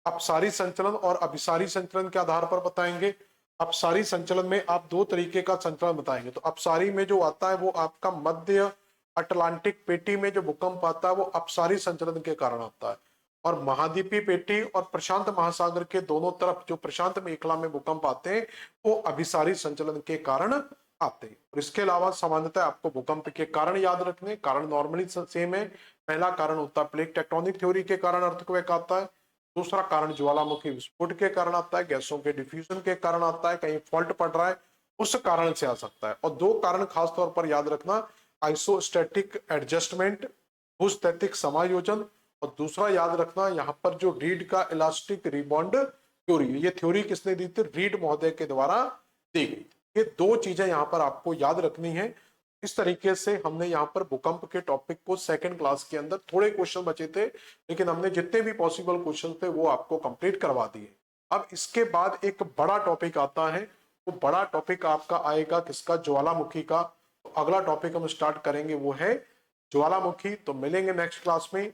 अपसारी संचलन और अभिसारी संचलन के आधार पर बताएंगे। अपसारी संचलन में आप दो तरीके का संचलन बताएंगे। तो अपसारी में जो आता है वो आपका मध्य अटलांटिक पेटी में जो भूकंप आता है वो अपसारी संचलन के कारण आता है, और महाद्वीपीय पेटी और प्रशांत महासागर के दोनों तरफ जो प्रशांत मेखला में भूकंप आते हैं वो अभिसारी संचलन के कारण आते हैं। और इसके अलावा सामान्यतः आपको भूकंप के कारण याद रखने, कारण नॉर्मली सेम है। पहला कारण होता है प्लेट टेक्टोनिक थ्योरी के कारण अर्थक्वेक आता है। दूसरा कारण ज्वालामुखी विस्फोट के कारण आता है, गैसों के डिफ्यूजन के कारण आता है, कहीं फॉल्ट पड़ रहा है उस कारण से आ सकता है। और दो कारण खास तौर पर याद रखना, आइसोस्टैटिक एडजस्टमेंट, भूस्थैतिक समायोजन, और दूसरा याद रखना यहाँ पर जो रीड का इलास्टिक रिबॉन्ड थ्योरी, ये थ्योरी किसने दी थी? रीड महोदय के द्वारा दी गई। ये दो चीजें यहाँ पर आपको याद रखनी है। इस तरीके से हमने यहाँ पर भूकंप के टॉपिक को सेकंड क्लास के अंदर, थोड़े क्वेश्चन बचे थे लेकिन हमने जितने भी पॉसिबल क्वेश्चन थे वो आपको कंप्लीट करवा दिए। अब इसके बाद एक बड़ा टॉपिक आता है, वो बड़ा टॉपिक आपका आएगा किसका? ज्वालामुखी का। तो अगला टॉपिक हम स्टार्ट करेंगे वो है ज्वालामुखी। तो मिलेंगे नेक्स्ट क्लास में।